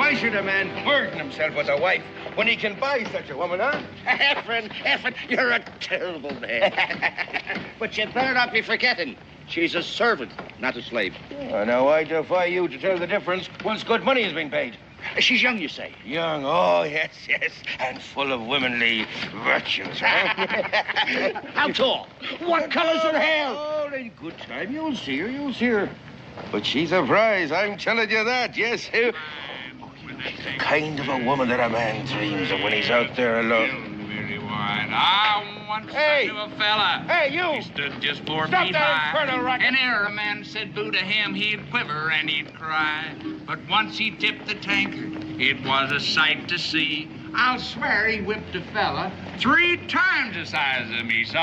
Why should a man burden himself with a wife when he can buy such a woman, huh? Effin, you're a terrible man. But you better not be forgetting, she's a servant, not a slave. Oh, now, I defy you to tell the difference once good money has been paid. She's young, you say? Young, oh, yes, and full of womanly virtues, huh? How tall? What color's her hair? Oh, in good time, you'll see her. But she's a prize, I'm telling you that, yes. The kind of a woman that a man dreams of when he's out there alone. I once said to a fella. Hey, you! He stood just 4 Stop feet that high. infernal racket. And ere a man said boo to him, he'd quiver and he'd cry. But once he tipped the tankard, it was a sight to see. I'll swear he whipped a fella 3 times the size of me. So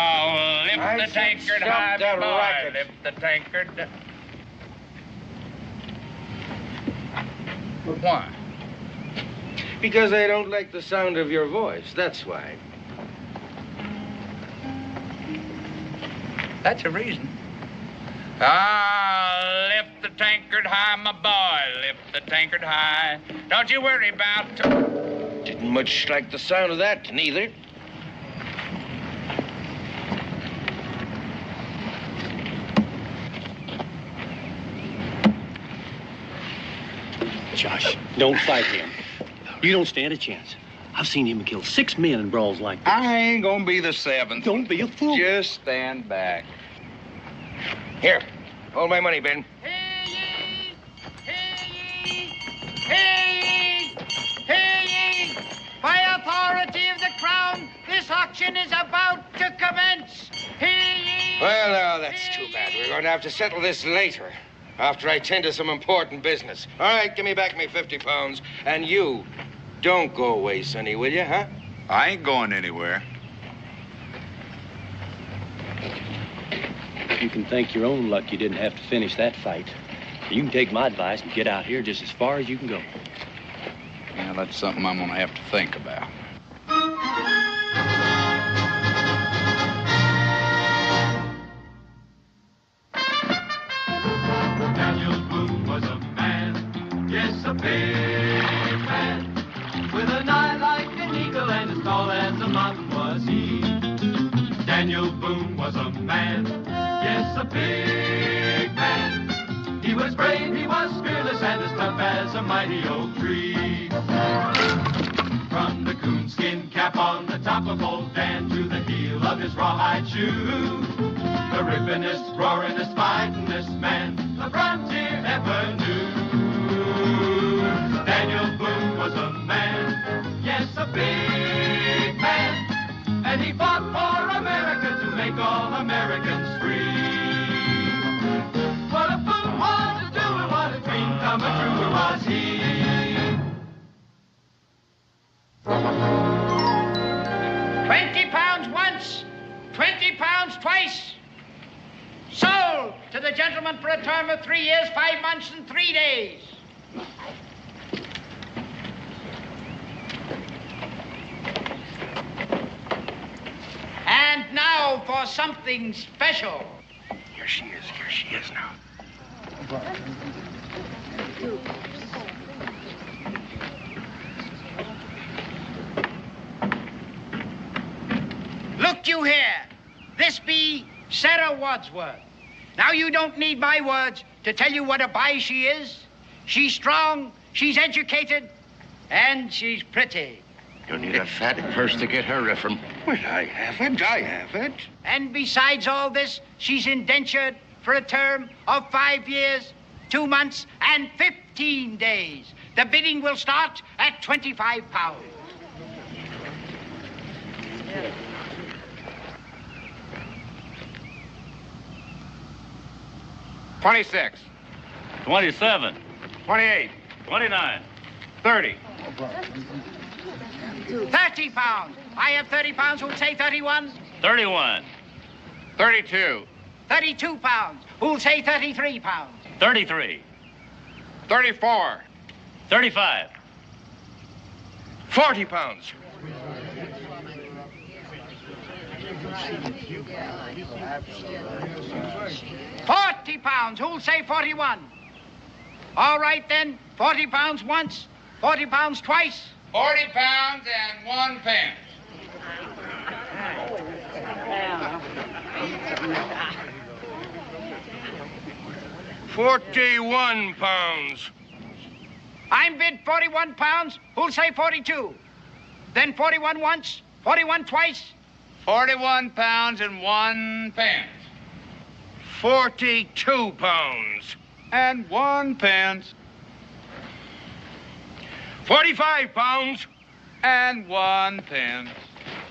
lift the tankard high, boy, lift the tankard. But why? Because I don't like the sound of your voice, that's why. That's a reason. Ah, lift the tankard high, my boy, lift the tankard high. Don't you worry about... Didn't much like the sound of that, neither. Josh, don't fight him. You don't stand a chance. I've seen him kill 6 men in brawls like this. I ain't gonna be the 7th. Don't be a fool. Just stand back. Here, hold my money, Ben. Hear ye! Hear ye! Hear ye! Hear ye! By authority of the Crown, this auction is about to commence. Hear ye! Well, now, that's too bad. We're going to have to settle this later, after I tend to some important business. All right, give me back me 50 pounds. And you, don't go away, Sonny, will you, huh? I ain't going anywhere. You can thank your own luck you didn't have to finish that fight. You can take my advice and get out here just as far as you can go. Yeah, that's something I'm gonna have to think about. Daniel Boone was a man, yes, a big man, with an eye like an eagle and as tall as a mountain was he. Daniel Boone was a man, yes, a big man. He was brave, he was fearless, and as tough as a mighty oak tree. From the coonskin cap on the top of old Dan to the heel of his rawhide shoe, the rippinest, roaringest, fightingest man the frontier ever knew. Daniel Boone was a man, yes, a big man, and he fought for America to make all Americans free. What a Boone wanted to do and what a dream come true was he. 20 pounds once, 20 pounds twice. Sold to the gentleman for a term of 3 years, 5 months, and 3 days. And now for something special. Here she is now. Look you here. This be Sarah Wadsworth. Now, you don't need my words to tell you what a buy she is. She's strong, she's educated, and she's pretty. You need a fat purse to get her riffing. Well, I have it. And besides all this, she's indentured for a term of 5 years, 2 months, and 15 days. The bidding will start at 25 pounds. $26. 27. 28. 29. 30. 30 pounds. I have 30 pounds. Who'll say 31? 31. 32. 32 pounds. Who'll say 33 pounds? 33. 34. 35. 40 pounds. £40. Who'll say 41? All right, then. 40 pounds once, 40 pounds twice. 40 pounds and 1 pence. £41. I'm bid 41 pounds. Who'll say 42? Then 41 once, 41 twice. 41 pounds and 1 pence. £42. And 1 pence. £45. And 1 pence.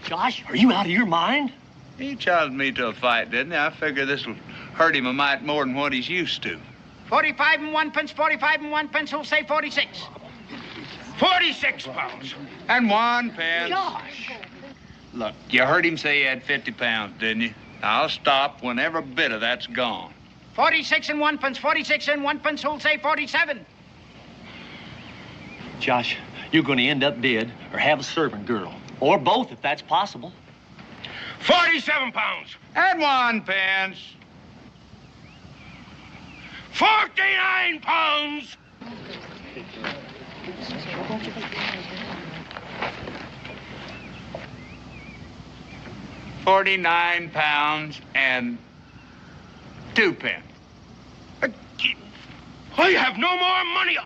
Josh, are you out of your mind? He challenged me to a fight, didn't he? I figure this'll hurt him a mite more than what he's used to. 45 and 1 pence, 45 and 1 pence. Who'll say 46? £46. And 1 pence. Josh. Look, you heard him say he had 50 pounds, didn't you? I'll stop when every bit of that's gone. 46 and 1 pence, 46 and 1 pence. Who'll say 47? Josh, you're going to end up dead or have a servant girl. Or both, if that's possible. £47. And 1 pence. £49. £49 and 2 pence. I have no more money.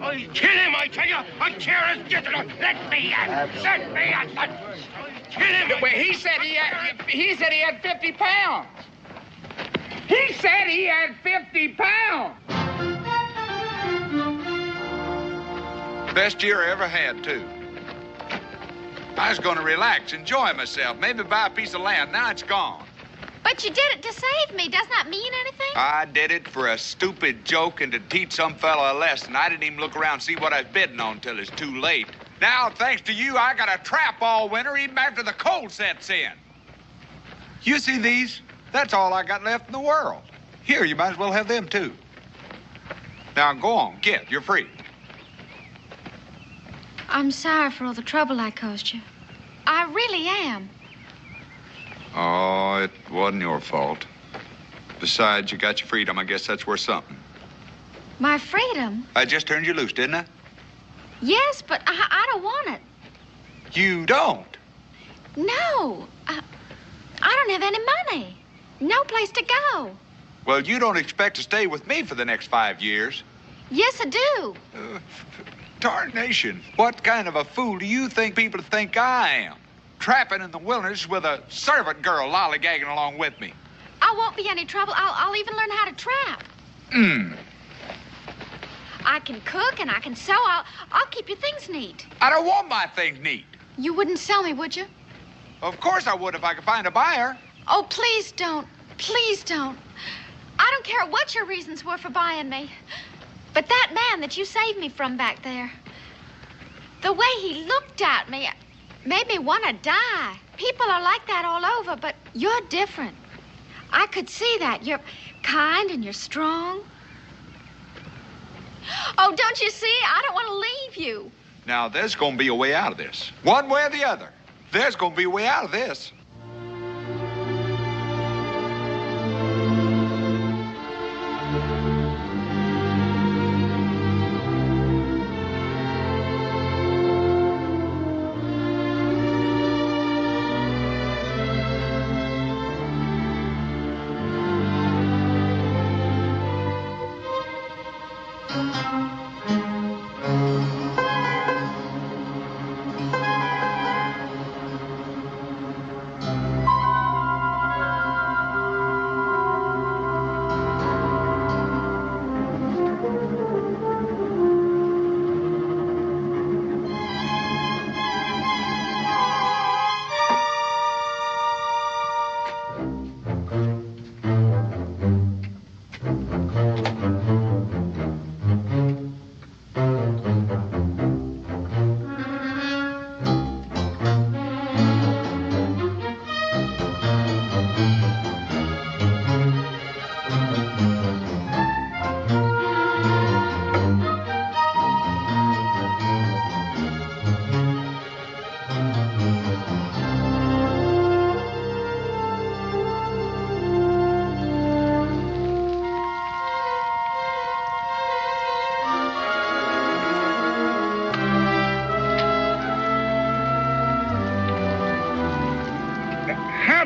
I kill him, I tell you. I tear his gizzard out. Let me at. Let me at. Kill him. Wait, he said he had 50 pounds. He said he had 50 pounds. Best year I ever had, too. I was going to relax, enjoy myself, maybe buy a piece of land. Now it's gone. But you did it to save me. Doesn't that mean anything? I did it for a stupid joke and to teach some fellow a lesson. I didn't even look around and see what I was bidding on till it's too late. Now, thanks to you, I got a trap all winter, even after the cold sets in. You see these? That's all I got left in the world. Here, you might as well have them, too. Now, go on, get. You're free. I'm sorry for all the trouble I caused you. I really am. Oh, it wasn't your fault. Besides, you got your freedom. I guess that's worth something. My freedom? I just turned you loose, didn't I? Yes, but I don't want it. You don't? No. I don't have any money. No place to go. Well, you don't expect to stay with me for the next 5 years. Yes, I do. Tarnation. What kind of a fool do you think people think I am? Trapping in the wilderness with a servant girl lollygagging along with me. I won't be any trouble. I'll even learn how to trap. I can cook and I can sew. I'll keep your things neat. I don't want my things neat. You wouldn't sell me, would you? Of course I would if I could find a buyer. Oh, please don't. Please don't. I don't care what your reasons were for buying me. But that man that you saved me from back there, the way he looked at me made me want to die. People are like that all over, but you're different. I could see that. You're kind and you're strong. Oh, don't you see? I don't want to leave you. Now, there's going to be a way out of this. One way or the other. There's going to be a way out of this.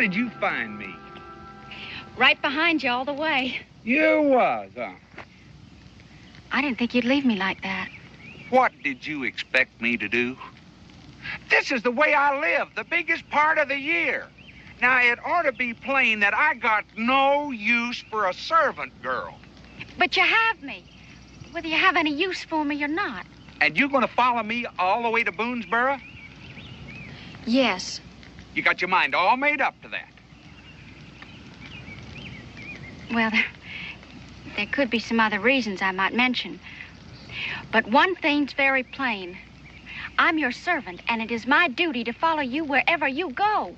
did you find me? Right behind you all the way. You was, huh? I didn't think you'd leave me like that. What did you expect me to do? This is the way I live, the biggest part of the year. Now, it ought to be plain that I got no use for a servant girl. But you have me, whether you have any use for me or not. And you gonna follow me all the way to Boonesboro? Yes. You got your mind all made up to that? Well, there could be some other reasons I might mention. But one thing's very plain. I'm your servant, and it is my duty to follow you wherever you go.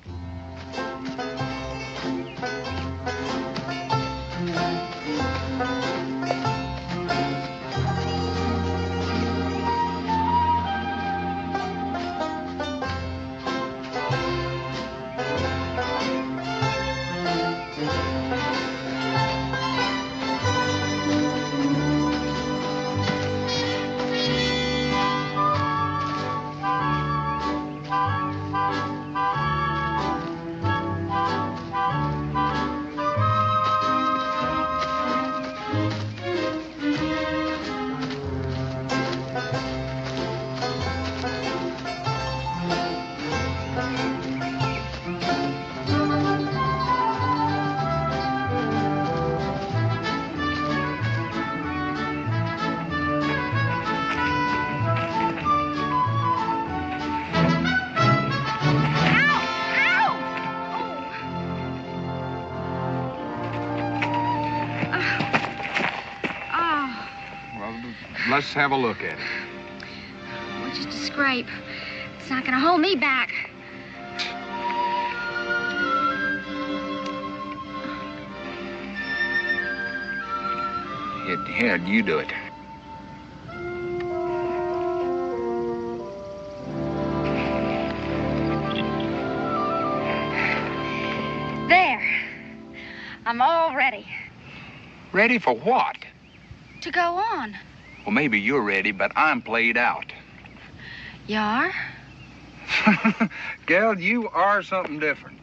Let's have a look at it. Well, just a scrape. It's not going to hold me back. Here, you do it. There. I'm all ready. Ready for what? To go on. Well, maybe you're ready, but I'm played out. You are? Gal, you are something different.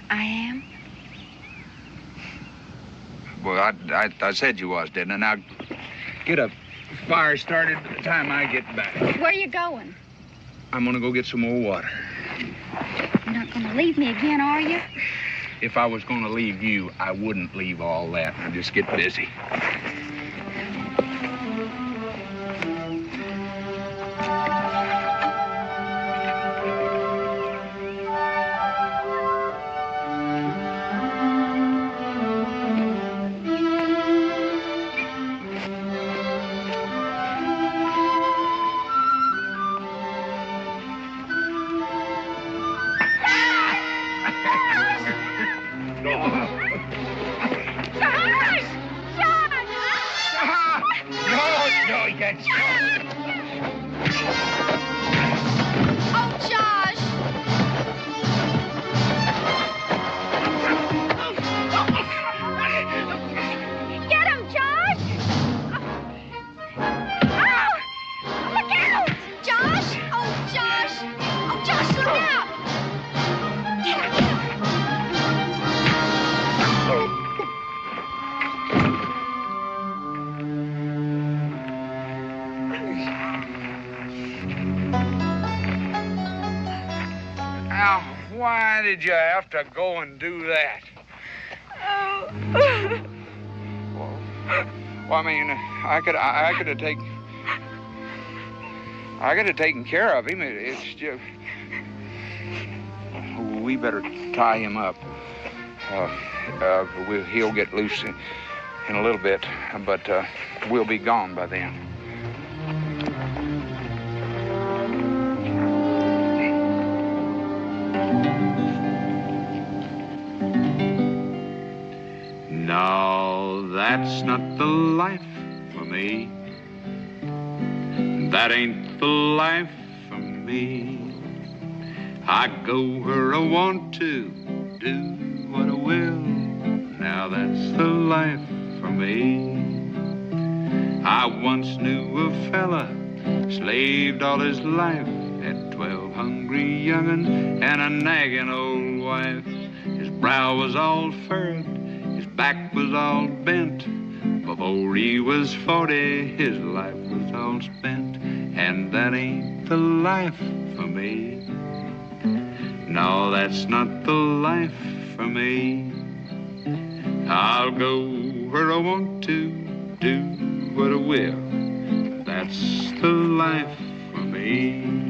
I am? Well, I said you was, didn't I? Now, get a fire started by the time I get back. Where are you going? I'm gonna go get some more water. You're not going to leave me again, are you? If I was gonna leave you, I wouldn't leave all that. I'd just get busy. Why did you have to go and do that? Well, I mean, I could have taken care of him. It's just we better tie him up. He'll get loose in a little bit, but we'll be gone by then. No, that's not the life for me. That ain't the life for me. I go where I want to, do what I will. Now that's the life for me. I once knew a fella, slaved all his life Had 12 hungry young'uns and a nagging old wife. His brow was all furrowed, his back was all bent. Before he was 40, his life was all spent. And that ain't the life for me. No, that's not the life for me. I'll go where I want to, do what I will. That's the life for me.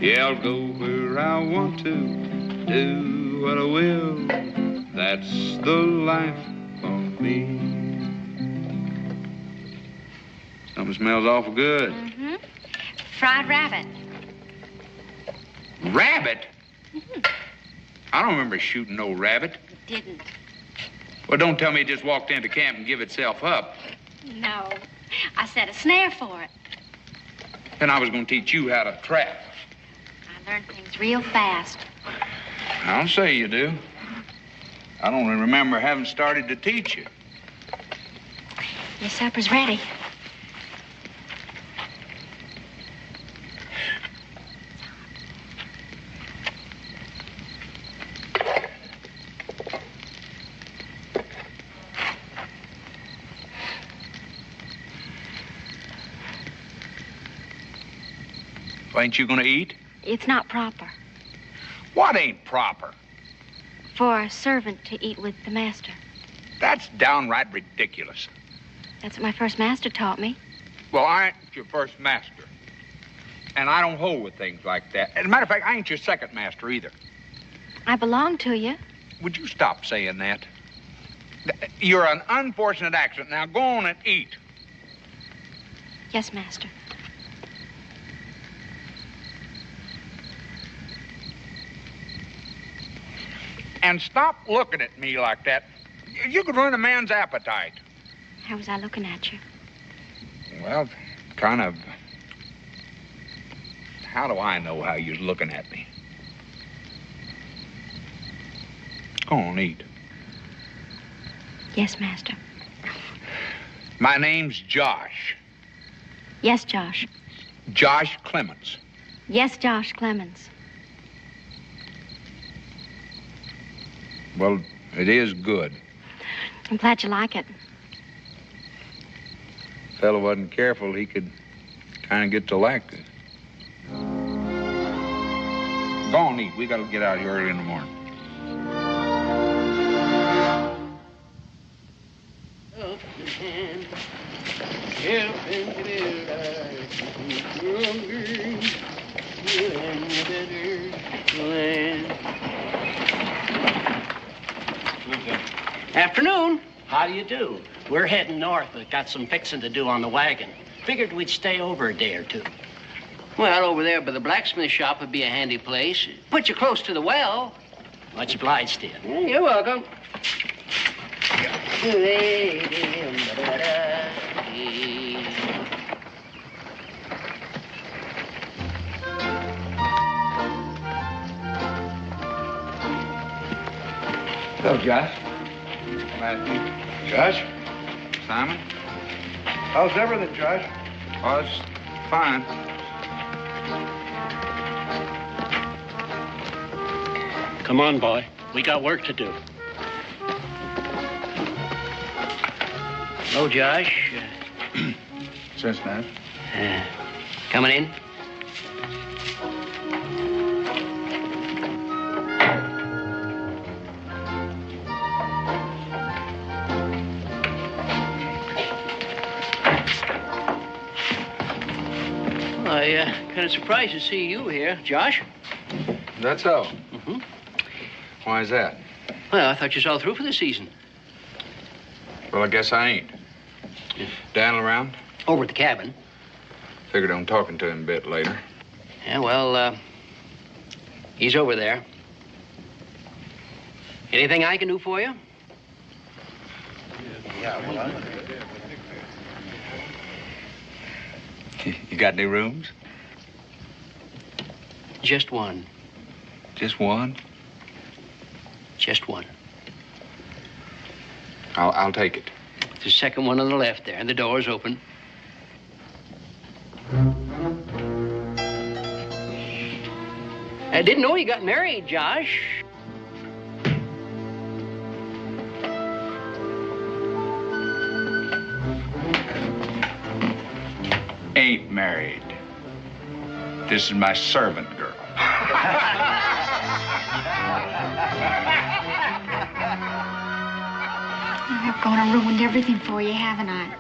Yeah, I'll go where I want to, do what I will. That's the life for me. Something smells awful good. Mm-hmm. Fried rabbit. Rabbit? I don't remember shooting no rabbit. Didn't. Well, don't tell me it just walked into camp and give itself up. No. I set a snare for it. Then I was going to teach you how to trap. I learned things real fast. I'll say you do. I don't remember having started to teach you. Your supper's ready. Ain't you gonna eat? It's not proper What ain't proper? for a servant to eat with the master. That's downright ridiculous. That's what my first master taught me. Well, I ain't your first master. And I don't hold with things like that. As a matter of fact, I ain't your second master either. I belong to you. Would you stop saying that? You're an unfortunate accident. Now go on and eat. Yes, master. And stop looking at me like that. You could ruin a man's appetite. How was I looking at you? Well, kind of. How do I know how you're looking at me? Go on, eat. Yes, master. My name's Josh. Yes, Josh. Josh Clements. Yes, Josh Clements. Well, it is good. I'm glad you like it. If the fellow wasn't careful, he could kind of get to like it. Go on, eat. We got to get out here early in the morning. Afternoon. How do you do? We're heading north, but got some fixing to do on the wagon. Figured we'd stay over a day or two. Well, over there by the blacksmith shop would be a handy place. Put you close to the well. Much obliged to you. You're welcome. Hello, Josh. Matthew. Josh? Simon? How's everything, Josh? Oh, it's fine. Come on, boy. We got work to do. Hello, Josh. Cincinnati. Coming in? Kind of surprised to see you here, Josh. That's so. Mm-hmm. Why is that? Well, I thought you was all through for the season. Well, I guess I ain't. Daniel around? Over at the cabin. Figured on talking to him a bit later. Yeah, well, he's over there. Anything I can do for you? Yeah, well, You got any rooms? Just one. Just one? Just one. I'll take it. The second one on the left there, and the door's open. I didn't know you got married, Josh. Ain't married. This is my servant girl. I've gone and ruined everything for you, haven't I?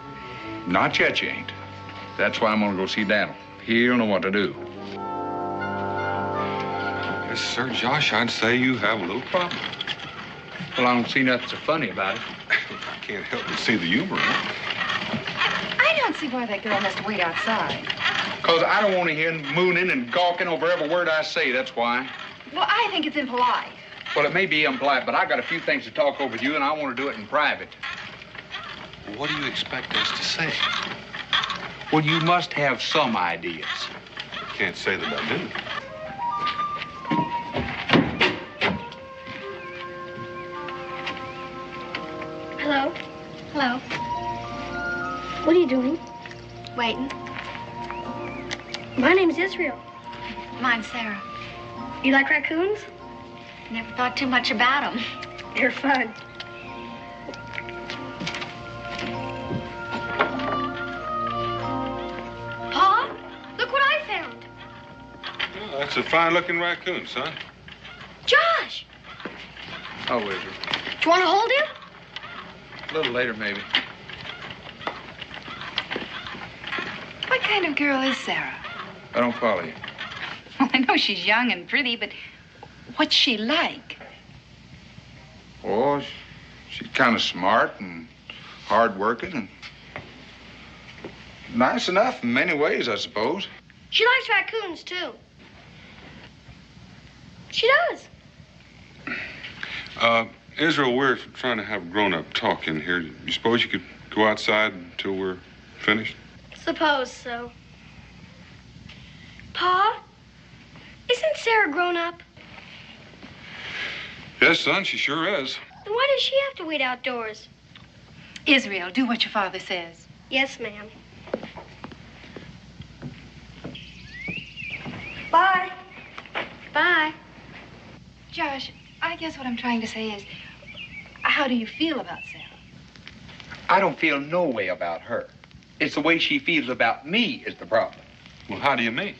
Not yet, you ain't. That's why I'm gonna go see Daniel. He'll know what to do. Yes, sir, Josh, I'd say you have a little problem. Well, I don't see nothing so funny about it. I can't help but see the humor in it. I don't see why that girl has to wait outside. Because I don't want to hear him mooning and gawking over every word I say, that's why. Well, I think it's impolite. Well, it may be impolite, but I got a few things to talk over with you, and I want to do it in private. Well, what do you expect us to say? Well, you must have some ideas. Can't say that I do. Hello? Hello? What are you doing? Waiting. My name's Israel. Mine's Sarah. You like raccoons? Never thought too much about them. They're fun. Pa, look what I found. Oh, that's a fine-looking raccoon, son. Josh! Oh, Israel. Do you want to hold him? A little later, maybe. What kind of girl is Sarah? I don't follow you. Well, I know she's young and pretty, but what's she like? Oh, she's kind of smart and hard-working and nice enough in many ways, I suppose. She likes raccoons, too. She does. Israel, we're trying to have grown-up talk in here. You suppose you could go outside until we're finished? Suppose so. Pa, isn't Sarah grown up? Yes, son, she sure is. Then why does she have to wait outdoors? Israel, do what your father says. Yes, ma'am. Bye. Bye. Josh, I guess what I'm trying to say is, how do you feel about Sarah? I don't feel no way about her. It's the way she feels about me is the problem. Well, how do you mean?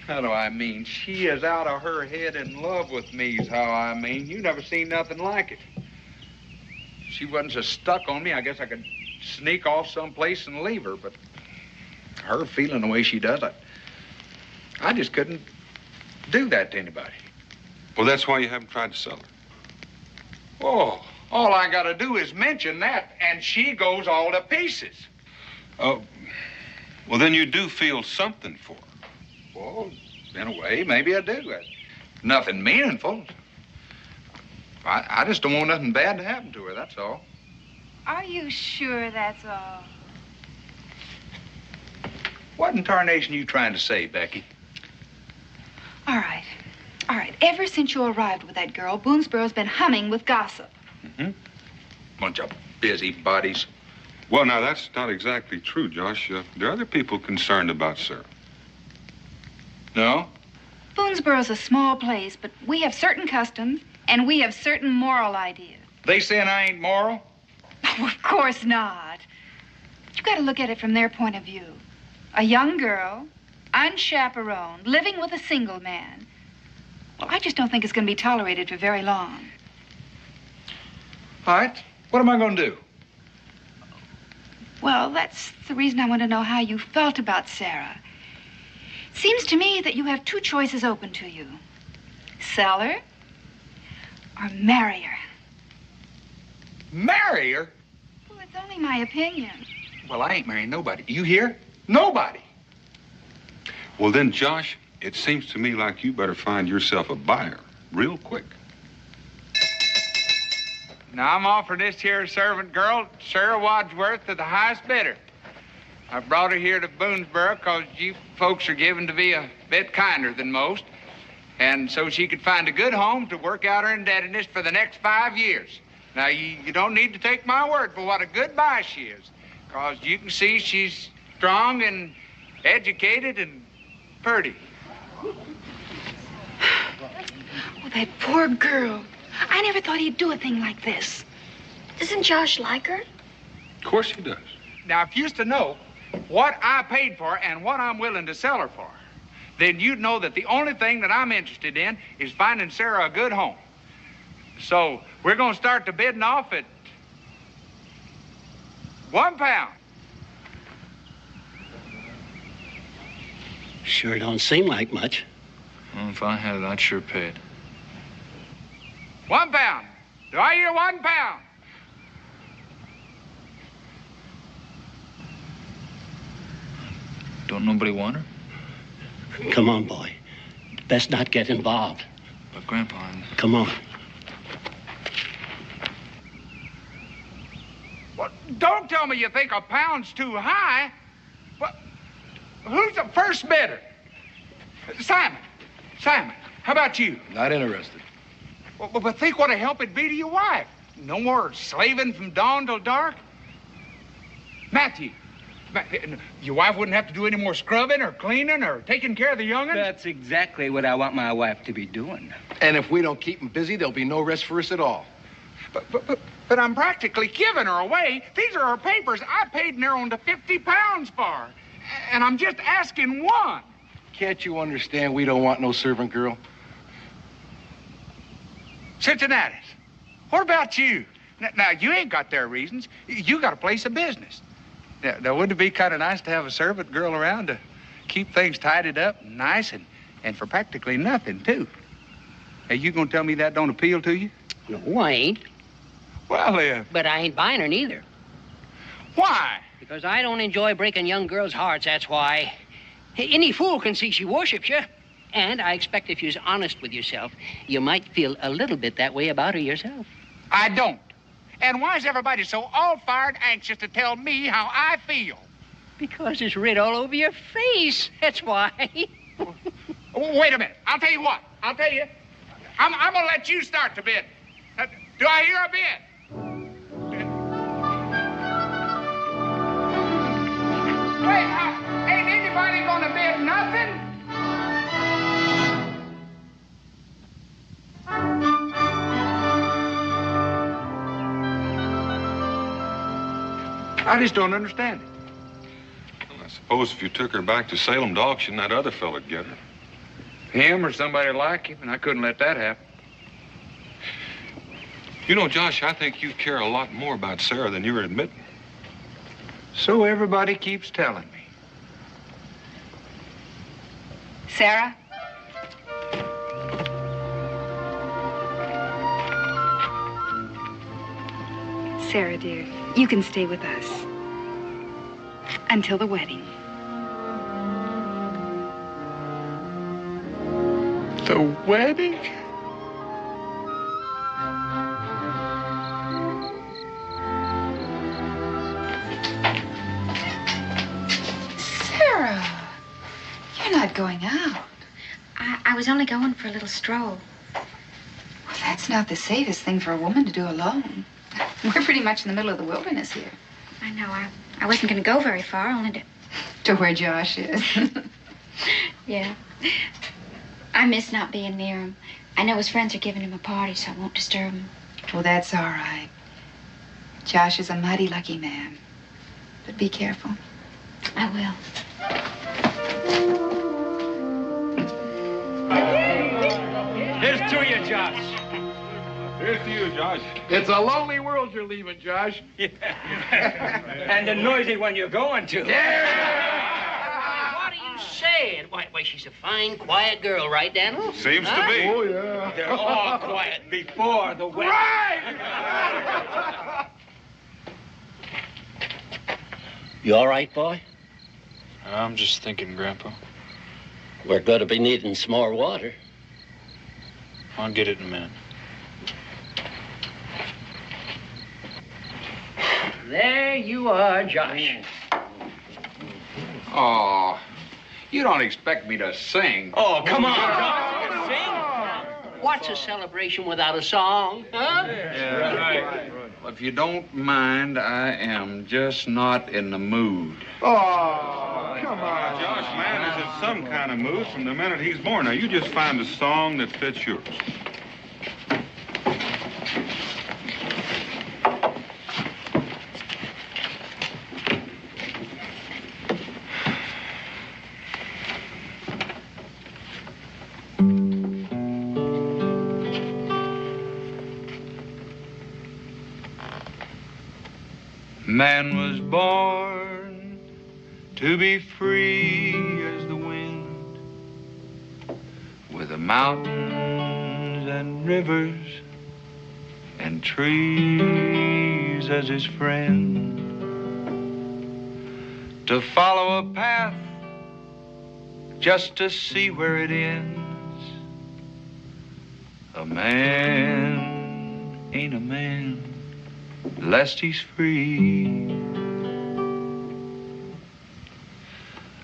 How do I mean? She is out of her head in love with me is how I mean. You never seen nothing like it. If she wasn't so stuck on me, I guess I could sneak off someplace and leave her, but her feeling the way she does, I just couldn't do that to anybody. Well, that's why you haven't tried to sell her. Oh, all I gotta do is mention that, and she goes all to pieces. Oh, well, then you do feel something for her. Well, in a way, maybe I do. Nothing meaningful. I just don't want nothing bad to happen to her, that's all. Are you sure that's all? What in tarnation are you trying to say, Becky? All right. All right. Ever since you arrived with that girl, Boonesboro's been humming with gossip. Mm-hmm. Bunch of busybodies. Well, now, that's not exactly true, Josh. There are other people concerned about Sarah. No? Boonesboro's a small place, but we have certain customs, and we have certain moral ideas. They saying I ain't moral? Oh, of course not. You got to look at it from their point of view. A young girl, unchaperoned, living with a single man. Well, I just don't think it's going to be tolerated for very long. All right. What am I going to do? Well, that's the reason I want to know how you felt about Sarah. Seems to me that you have two choices open to you. Sell her or marry her. Marry her? Well, it's only my opinion. Well, I ain't marrying nobody. You hear? Nobody. Well, then, Josh, it seems to me like you better find yourself a buyer real quick. Now, I'm offering this here servant girl, Sarah Wadsworth, to the highest bidder. I brought her here to Boonesboro because you folks are given to be a bit kinder than most. And so she could find a good home to work out her indebtedness for the next 5 years. Now, you don't need to take my word for what a good buy she is, because you can see she's strong and educated and pretty. Oh, that poor girl. I never thought he'd do a thing like this. Doesn't Josh like her? Of course he does. Now, if you used to know what I paid for and what I'm willing to sell her for, then you'd know that the only thing that I'm interested in is finding Sarah a good home. So we're going to start the bidding off at £1. Sure don't seem like much. Well, if I had it, I'd sure pay it. £1. Do I hear £1? Don't nobody want her? Come on, boy. Best not get involved. But, Grandpa, Come on. Well, don't tell me you think £1's too high. Well, who's the first bidder? Simon. Simon, how about you? Not interested. Well, but think what a help it'd be to your wife. No more slaving from dawn till dark. Matthew, your wife wouldn't have to do any more scrubbing or cleaning or taking care of the young'uns? That's exactly what I want my wife to be doing. And if we don't keep them busy, there'll be no rest for us at all. But I'm practically giving her away. These are her papers I paid near on to £50 for. And I'm just asking one. Can't you understand we don't want no servant girl? Cincinnati, what about you? Now, you ain't got their reasons. You got a place of business. Now, wouldn't it be kind of nice to have a servant girl around to keep things tidied up and nice and for practically nothing, too? Hey, you gonna tell me that don't appeal to you? No, I ain't. Well, But I ain't buying her neither. Why? Because I don't enjoy breaking young girls' hearts, that's why. Any fool can see she worships you. And I expect if you're honest with yourself, you might feel a little bit that way about her yourself. I don't. And why is everybody so all-fired anxious to tell me how I feel? Because it's writ all over your face, that's why. Wait a minute. I'll tell you what. I'll tell you. I'm going to let you start the bid. Do I hear a bid? Wait, ain't anybody going to bid nothing? I just don't understand it. Well, I suppose if you took her back to Salem to auction, that other fella'd get her. Him or somebody like him, and I couldn't let that happen. You know, Josh, I think you care a lot more about Sarah than you're admitting. So everybody keeps telling me. Sarah? Sarah, dear, you can stay with us until the wedding. The wedding? Sarah, you're not going out. I was only going for a little stroll. Well, that's not the safest thing for a woman to do alone. We're pretty much in the middle of the wilderness here. I know. I wasn't going to go very far, only to... To where Josh is. Yeah. I miss not being near him. I know his friends are giving him a party, so I won't disturb him. Well, that's all right. Josh is a mighty lucky man. But be careful. I will. Here's to you, Josh. Here's to you, Josh. It's a lonely world you're leaving, Josh. Yeah. And a noisy one you're going to. Yeah! What are you saying? Why, she's a fine, quiet girl, right, Daniel? Seems to be. Oh, yeah. They're all quiet before the wedding. Right! You all right, boy? I'm just thinking, Grandpa. We're going to be needing some more water. I'll get it in a minute. There you are, Josh. Oh, you don't expect me to sing. Oh, come on, Josh. Sing. What's a celebration without a song, huh? Yeah, right. Well, if you don't mind, I am just not in the mood. Oh, come Josh, man, is in some kind of mood from the minute he's born. Now, you just find a song that fits yours. Man was born to be free as the wind, with the mountains and rivers and trees as his friend, to follow a path just to see where it ends. A man ain't a man lest he's free.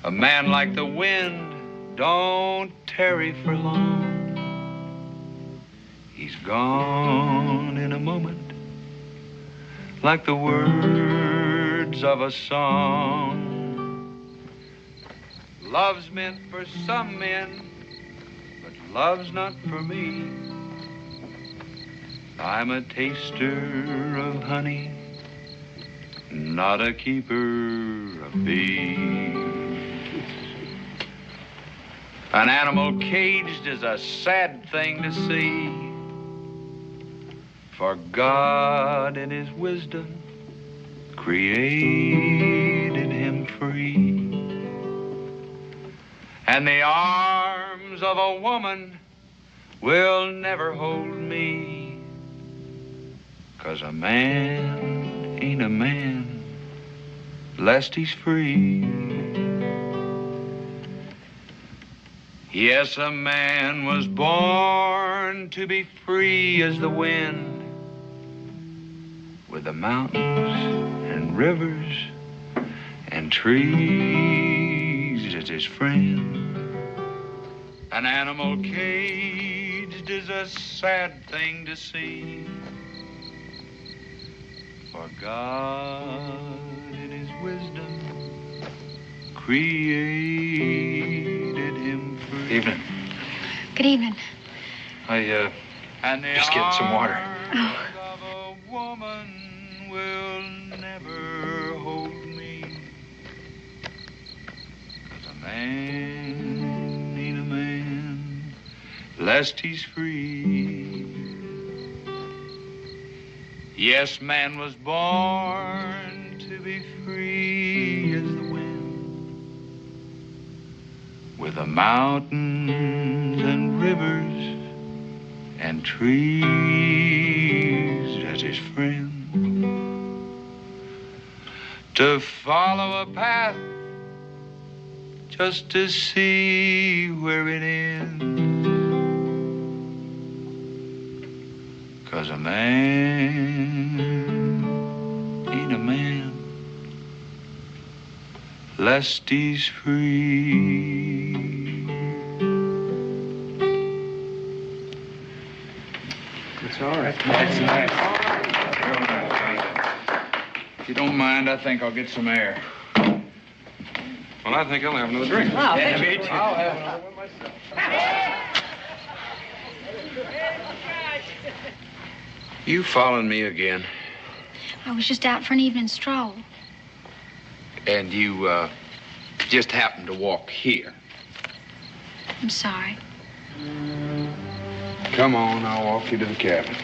A man like the wind don't tarry for long. He's gone in a moment, like the words of a song. Love's meant for some men, but love's not for me. I'm a taster of honey, not a keeper of bees. An animal caged is a sad thing to see, for God in his wisdom created him free. And the arms of a woman will never hold me, 'cause a man ain't a man lest he's free. Yes, a man was born to be free as the wind, with the mountains and rivers and trees as his friend. An animal caged is a sad thing to see, for God in his wisdom created him free. Evening. Good evening. Just getting some water. Oh. Of a woman will never hold me, 'cause a man ain't a man lest he's free. Yes, man was born to be free as the wind, with the mountains and rivers and trees as his friend, to follow a path just to see where it ends. 'Cause a man ain't a man lest he's free. It's all right. That's nice. Real nice. If you don't mind, I think I'll get some air. Well, I think I'll have another drink. Oh, Yeah, thank me you. too. I'll have another one myself. You following me again? I was just out for an evening stroll. And you, just happened to walk here? I'm sorry. Come on, I'll walk you to the cabin.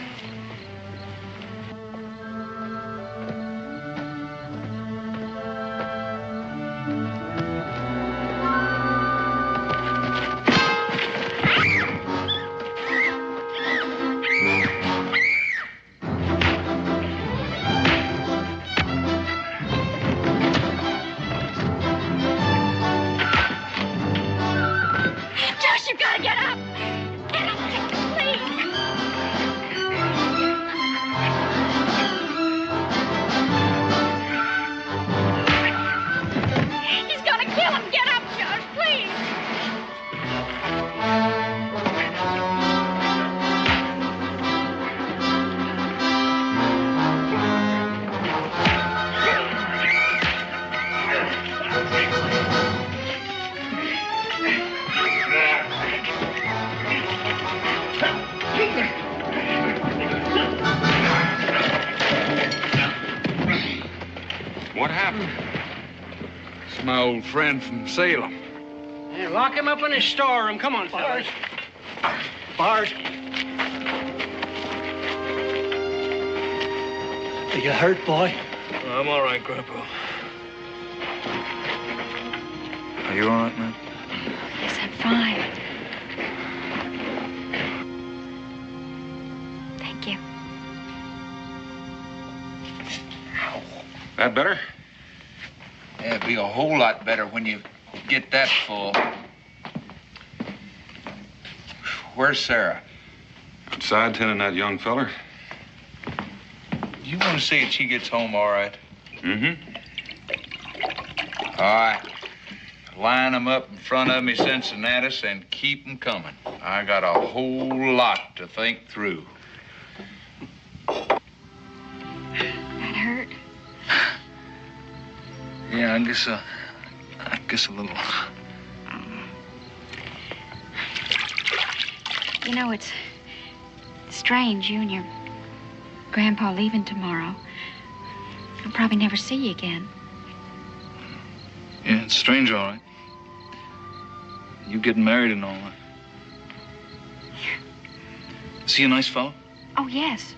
Josh, you gotta get up! Get up, please! happened? It's my old friend from Salem. Hey, lock him up in his storeroom. Come on, fellas. Bars. Are you hurt, boy? I'm all right, Grandpa. Are you all right, man? Yes, I'm fine. Thank you. That better? Yeah, it'd be a whole lot better when you get that full. Where's Sarah? Outside tending that young feller. You want to see if she gets home all right? Mm-hmm. All right. Line them up in front of me, Cincinnatus, and keep them coming. I got a whole lot to think through. That hurt? Yeah, I guess a little. You know, it's strange, you and your grandpa leaving tomorrow. I'll probably never see you again. Yeah, it's strange, all right. You getting married and all that. Is he a nice fellow? Oh, yes.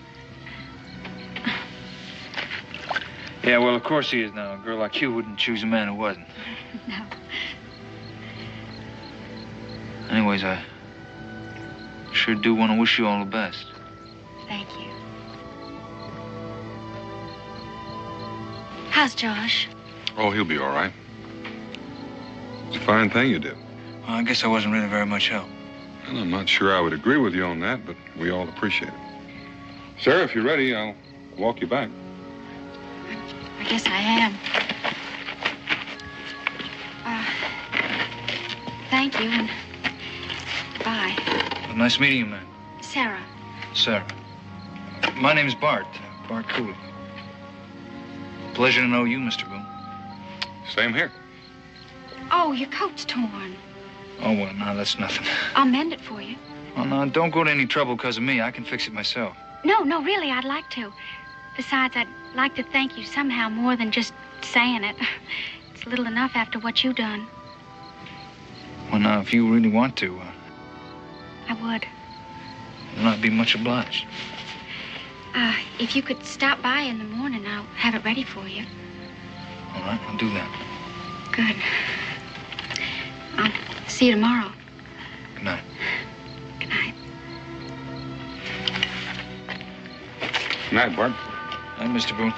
Yeah, well, of course he is now. A girl like you wouldn't choose a man who wasn't. No. Anyways, I sure do want to wish you all the best. Thank you. How's Josh? Oh, he'll be all right. It's a fine thing you did. Well, I guess I wasn't really very much help. And I'm not sure I would agree with you on that, but we all appreciate it. Sarah, if you're ready, I'll walk you back. I guess I am. Thank you and bye. Well, nice meeting you, man. Sarah. Sarah. My name's Bart. Bart Cooley. Pleasure to know you, Mr. Boone. Same here. Oh, your coat's torn. Oh, well, no, that's nothing. I'll mend it for you. Well, no, don't go to any trouble because of me. I can fix it myself. No, really, I'd like to. Besides, I'd like to thank you somehow more than just saying it. It's little enough after what you've done. Well, now, if you really want to, I would. Well, I'd be much obliged. If you could stop by in the morning, I'll have it ready for you. All right, I'll do that. Good. I'll see you tomorrow. Good night. Good night. Good night, Bart. Hi, Mr. Boone.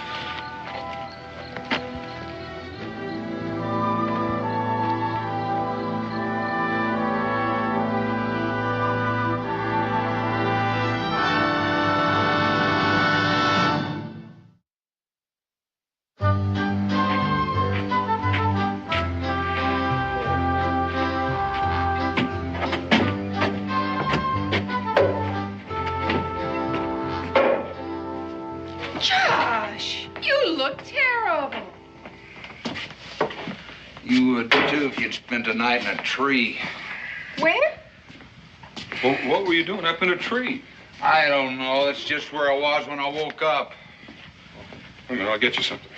Josh, you look terrible. You would, too, if you'd spent a night in a tree. Where? Well, what were you doing up in a tree? I don't know. That's just where I was when I woke up. Wait a minute, I'll get you something.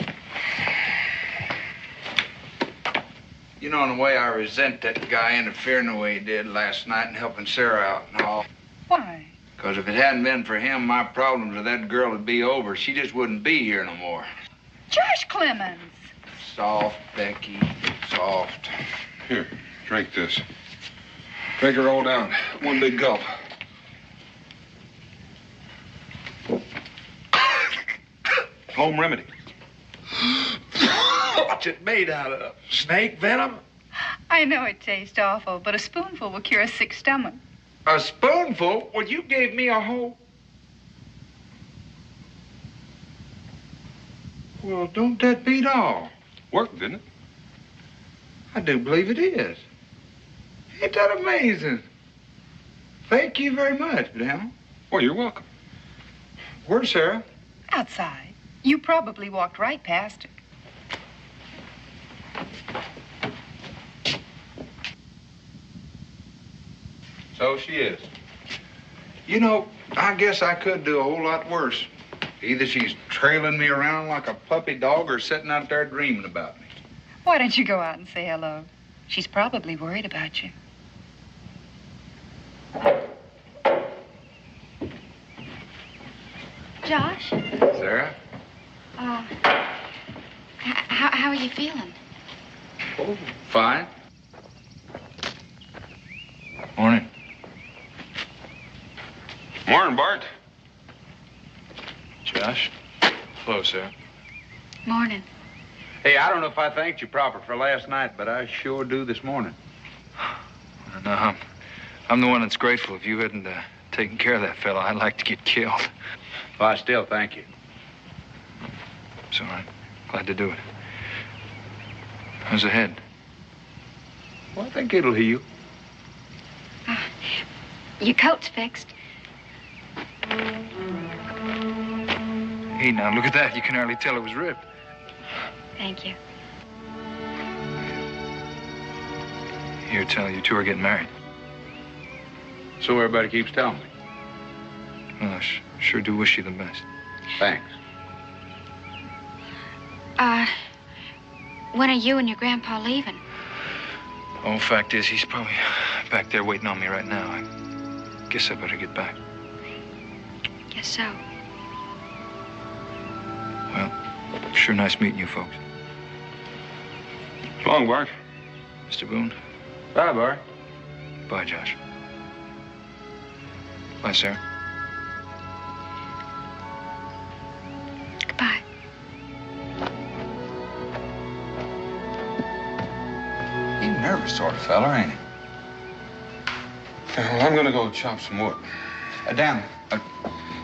You know, in a way, I resent that guy interfering the way he did last night and helping Sarah out and all. Why? Because if it hadn't been for him, my problems with that girl would be over. She just wouldn't be here no more. Josh Clements. Soft, Becky, soft. Here, drink this. Drink it all down. One big gulp. Home remedy. What's it made out of? Snake venom? I know it tastes awful, but a spoonful will cure a sick stomach. A spoonful? Well, you gave me a whole... Well, don't that beat all? Worked, didn't it? I do believe it is. Ain't that amazing? Thank you very much, Daniel. Well, you're welcome. Where's Sarah? Outside. You probably walked right past her. So she is. You know, I guess I could do a whole lot worse. Either she's trailing me around like a puppy dog or sitting out there dreaming about me. Why don't you go out and say hello? She's probably worried about you. Josh? Sarah? How are you feeling? Oh, fine. Morning. Morning, Bart. Josh? Hello, Sarah. Morning. Hey, I don't know if I thanked you proper for last night, but I sure do this morning. No, I'm the one that's grateful. If you hadn't taken care of that fella, I'd like to get killed. Well, I still thank you. It's all right. Glad to do it. How's the head? Well, I think it'll heal. Your coat's fixed. Hey, now, look at that. You can hardly tell it was ripped. Thank you. Here, tell you two are getting married. So everybody keeps telling me. Well, I sure do wish you the best. Thanks. When are you and your grandpa leaving? Oh, fact is, he's probably back there waiting on me right now. I guess I better get back. Guess so. Well, sure nice meeting you folks. So long, Bart. Mr. Boone. Bye, Bart. Bye, Josh. Bye, Sarah. Goodbye. He's a nervous sort of fella, ain't he? Well, I'm gonna go chop some wood. Dan,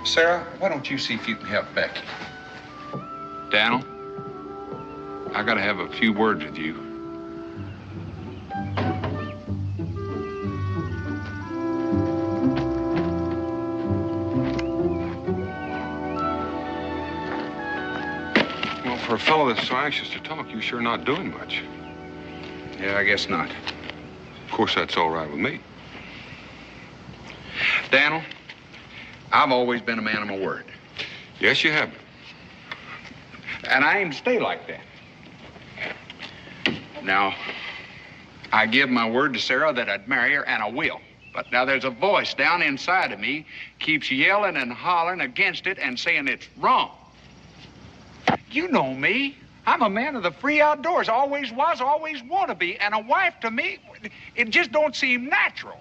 Sarah, why don't you see if you can help Becky? Daniel, I gotta have a few words with you. Well, for a fellow that's so anxious to talk, you're sure not doing much. Yeah, I guess not. Of course, that's all right with me. Daniel, I've always been a man of my word. Yes, you have. And I aim to stay like that. Now, I give my word to Sarah that I'd marry her, and I will. But now there's a voice down inside of me keeps yelling and hollering against it and saying it's wrong. You know me. I'm a man of the free outdoors. Always was, always want to be. And a wife to me, it just don't seem natural.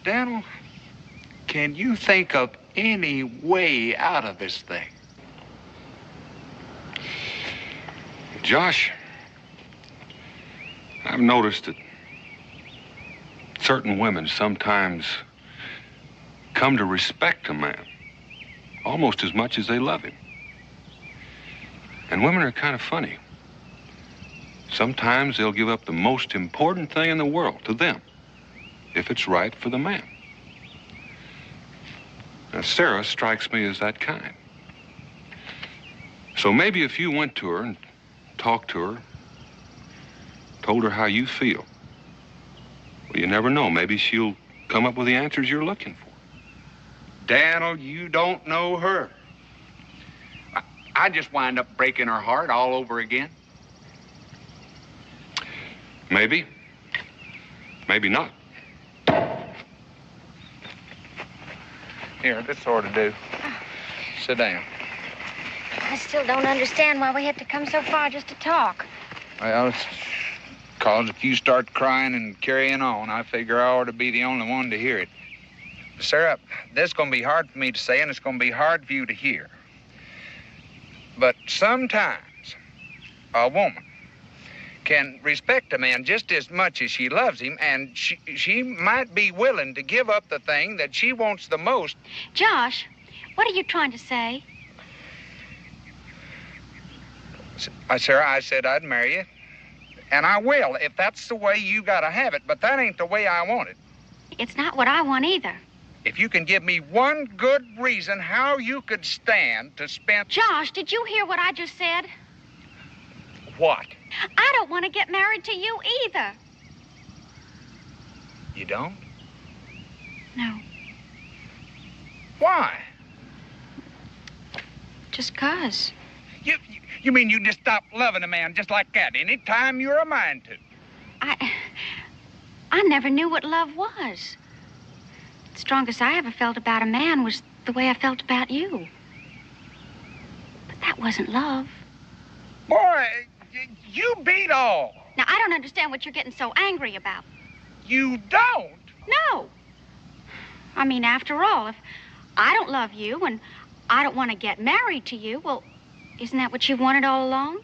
Daniel, can you think of any way out of this thing? Josh, I've noticed that certain women sometimes come to respect a man almost as much as they love him. And women are kind of funny. Sometimes they'll give up the most important thing in the world to them if it's right for the man. Now, Sarah strikes me as that kind. So maybe if you went to her and talked to her, told her how you feel, well, you never know. Maybe she'll come up with the answers you're looking for. Daniel, you don't know her. I just wind up breaking her heart all over again. Maybe. Maybe not. Here, this ought to do. Sit down. I still don't understand why we had to come so far just to talk. Well, it's 'cause if you start crying and carrying on, I figure I ought to be the only one to hear it. Sarah, this is going to be hard for me to say, and it's going to be hard for you to hear. But sometimes a woman can respect a man just as much as she loves him, and she might be willing to give up the thing that she wants the most. Josh, what are you trying to say? Sarah, I said I'd marry you, and I will if that's the way you got to have it, but that ain't the way I want it. It's not what I want either. If you can give me one good reason how you could stand to spend... Josh, did you hear what I just said? What? I don't want to get married to you either. You don't? No. Why? Just 'cause. You mean you just stop loving a man just like that any time you're a mind to? I never knew what love was. The strongest I ever felt about a man was the way I felt about you. But that wasn't love. Boy, you beat all. Now, I don't understand what you're getting so angry about. You don't? No. I mean, after all, if I don't love you and I don't want to get married to you, well, isn't that what you wanted all along?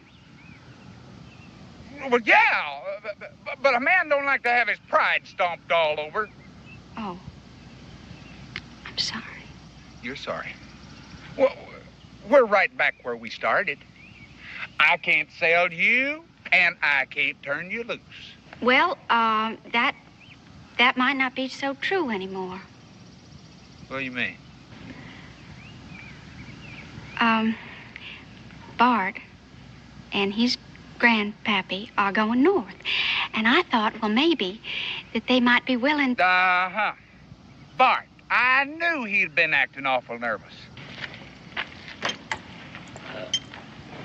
Well, yeah, but a man don't like to have his pride stomped all over. Oh. I'm sorry. You're sorry. Well, we're right back where we started. I can't sell you, and I can't turn you loose. Well, that might not be so true anymore. What do you mean? Bart and his grandpappy are going north. And I thought, well, maybe that they might be willing... Uh-huh. Bart, I knew he'd been acting awful nervous.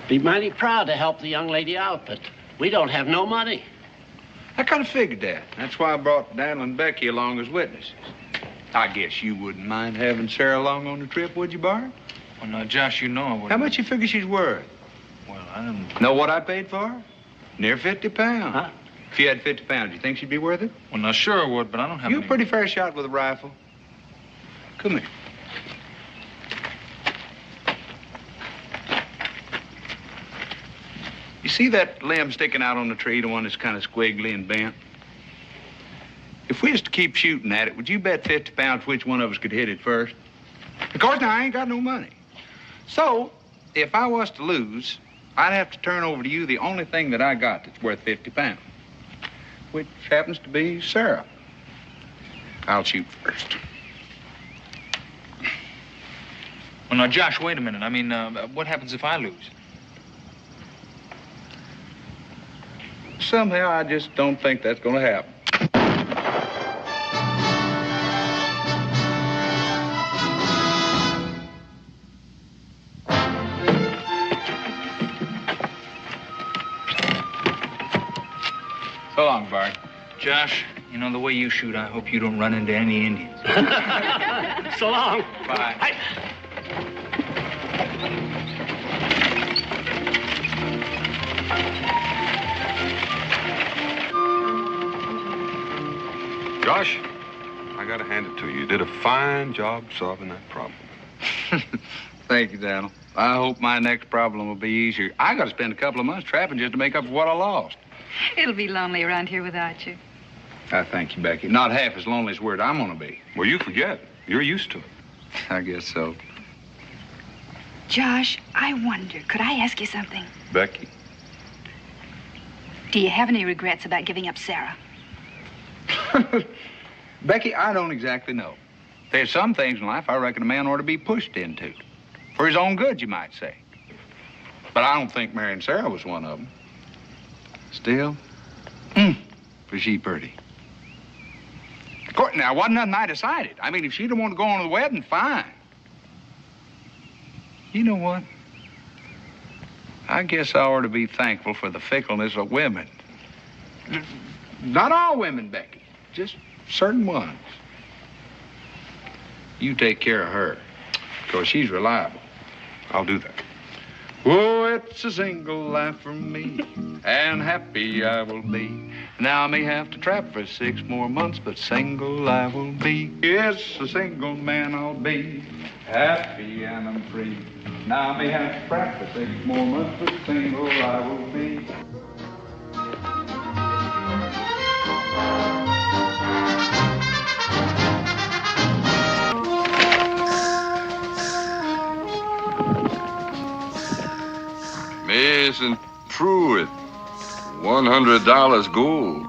Be mighty proud to help the young lady out, but we don't have no money. I kind of figured that. That's why I brought Daniel and Becky along as witnesses. I guess you wouldn't mind having Sarah along on the trip, would you, Bart? Well, now, Josh, you know I wouldn't. How much you figure she's worth? Well, I don't... Know what I paid for her? Near 50 pounds. Huh? If you had 50 pounds, you think she'd be worth it? Well, now, sure I would, but I don't have You're any... a pretty fair shot with a rifle. Come here. You see that limb sticking out on the tree, the one that's kind of squiggly and bent? If we was to keep shooting at it, would you bet 50 pounds which one of us could hit it first? Of course, now, I ain't got no money. So, if I was to lose, I'd have to turn over to you the only thing that I got that's worth 50 pounds, which happens to be Sarah. I'll shoot first. Well, now, Josh, wait a minute. I mean, what happens if I lose? Somehow, I just don't think that's going to happen. So long, Bart. Josh, you know, the way you shoot, I hope you don't run into any Indians. So long. Bye. Hi. Josh, I gotta hand it to you. You did a fine job solving that problem. Thank you, Daniel. I hope my next problem will be easier. I got to spend a couple of months trapping just to make up for what I lost. It'll be lonely around here without you. I thank you, Becky. Not half as lonely as where I'm going to be. Well, you forget. You're used to it. I guess so. Josh, I wonder, could I ask you something? Becky. Do you have any regrets about giving up Sarah? Becky, I don't exactly know. There's some things in life I reckon a man ought to be pushed into. For his own good, you might say. But I don't think marrying Sarah was one of them. Still, was she pretty. Of course, now, wasn't nothing I decided. I mean, if she'd want to go on to the wedding, fine. You know what? I guess I ought to be thankful for the fickleness of women. Not all women, Becky. Just certain ones. You take care of her, because she's reliable. I'll do that. Oh, it's a single life for me, and happy I will be. Now I may have to trap for 6 more months, but single I will be. Yes, a single man I'll be, happy and I'm free. Now I may have to trap for 6 more months, but single I will be. Isn't true it. $100 gold.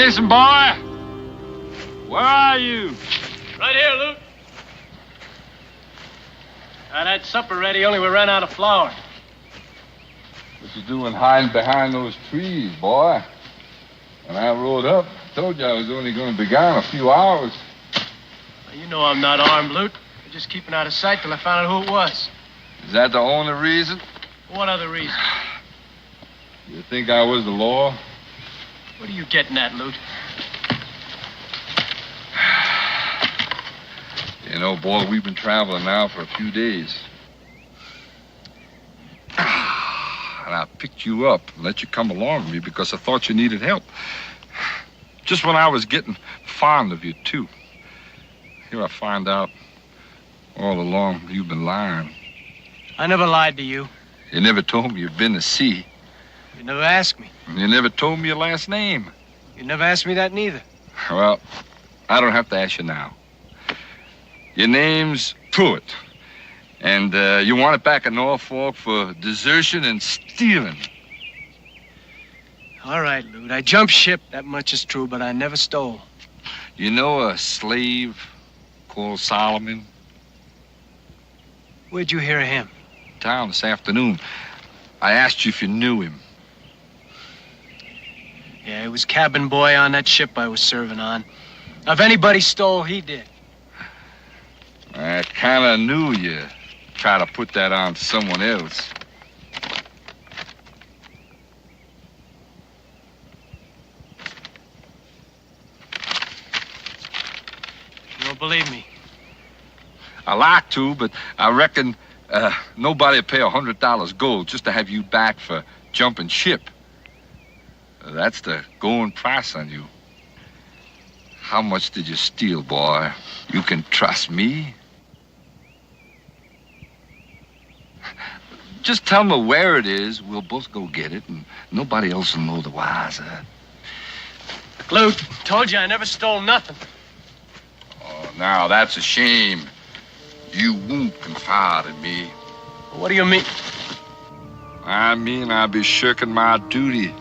Mason boy, where are you? Right here, Luke. I had supper ready, only we ran out of flour. What you doing hiding behind those trees, boy? When I rode up, I told you I was only going to be gone a few hours. Well, you know I'm not armed, Luke. I'm just keeping out of sight till I found out who it was. Is that the only reason? What other reason? You think I was the law? What are you getting at, Luke? You know, boy, we've been traveling now for a few days. And I picked you up and let you come along with me because I thought you needed help. Just when I was getting fond of you, too. Here I find out all along you've been lying. I never lied to you. You never told me you'd been to sea. You never asked me. You never told me your last name. You never asked me that neither. Well, I don't have to ask you now. Your name's Pruitt. And you want it back in Norfolk for desertion and stealing. All right, Luke. I jumped ship, that much is true, but I never stole. You know a slave called Solomon? Where'd you hear of him? Town this afternoon. I asked you if you knew him. Yeah, he was cabin boy on that ship I was serving on. If anybody stole, he did. I kind of knew you try to put that on someone else. You don't believe me? I like to, but I reckon nobody'd pay $100 gold just to have you back for jumping ship. That's the going price on you. How much did you steal, boy? You can trust me. Just tell me where it is. We'll both go get it, and nobody else will know the wiser. Luke, told you I never stole nothing. Oh, now that's a shame. You won't confide in me. What do you mean? I mean I'd be shirking my duty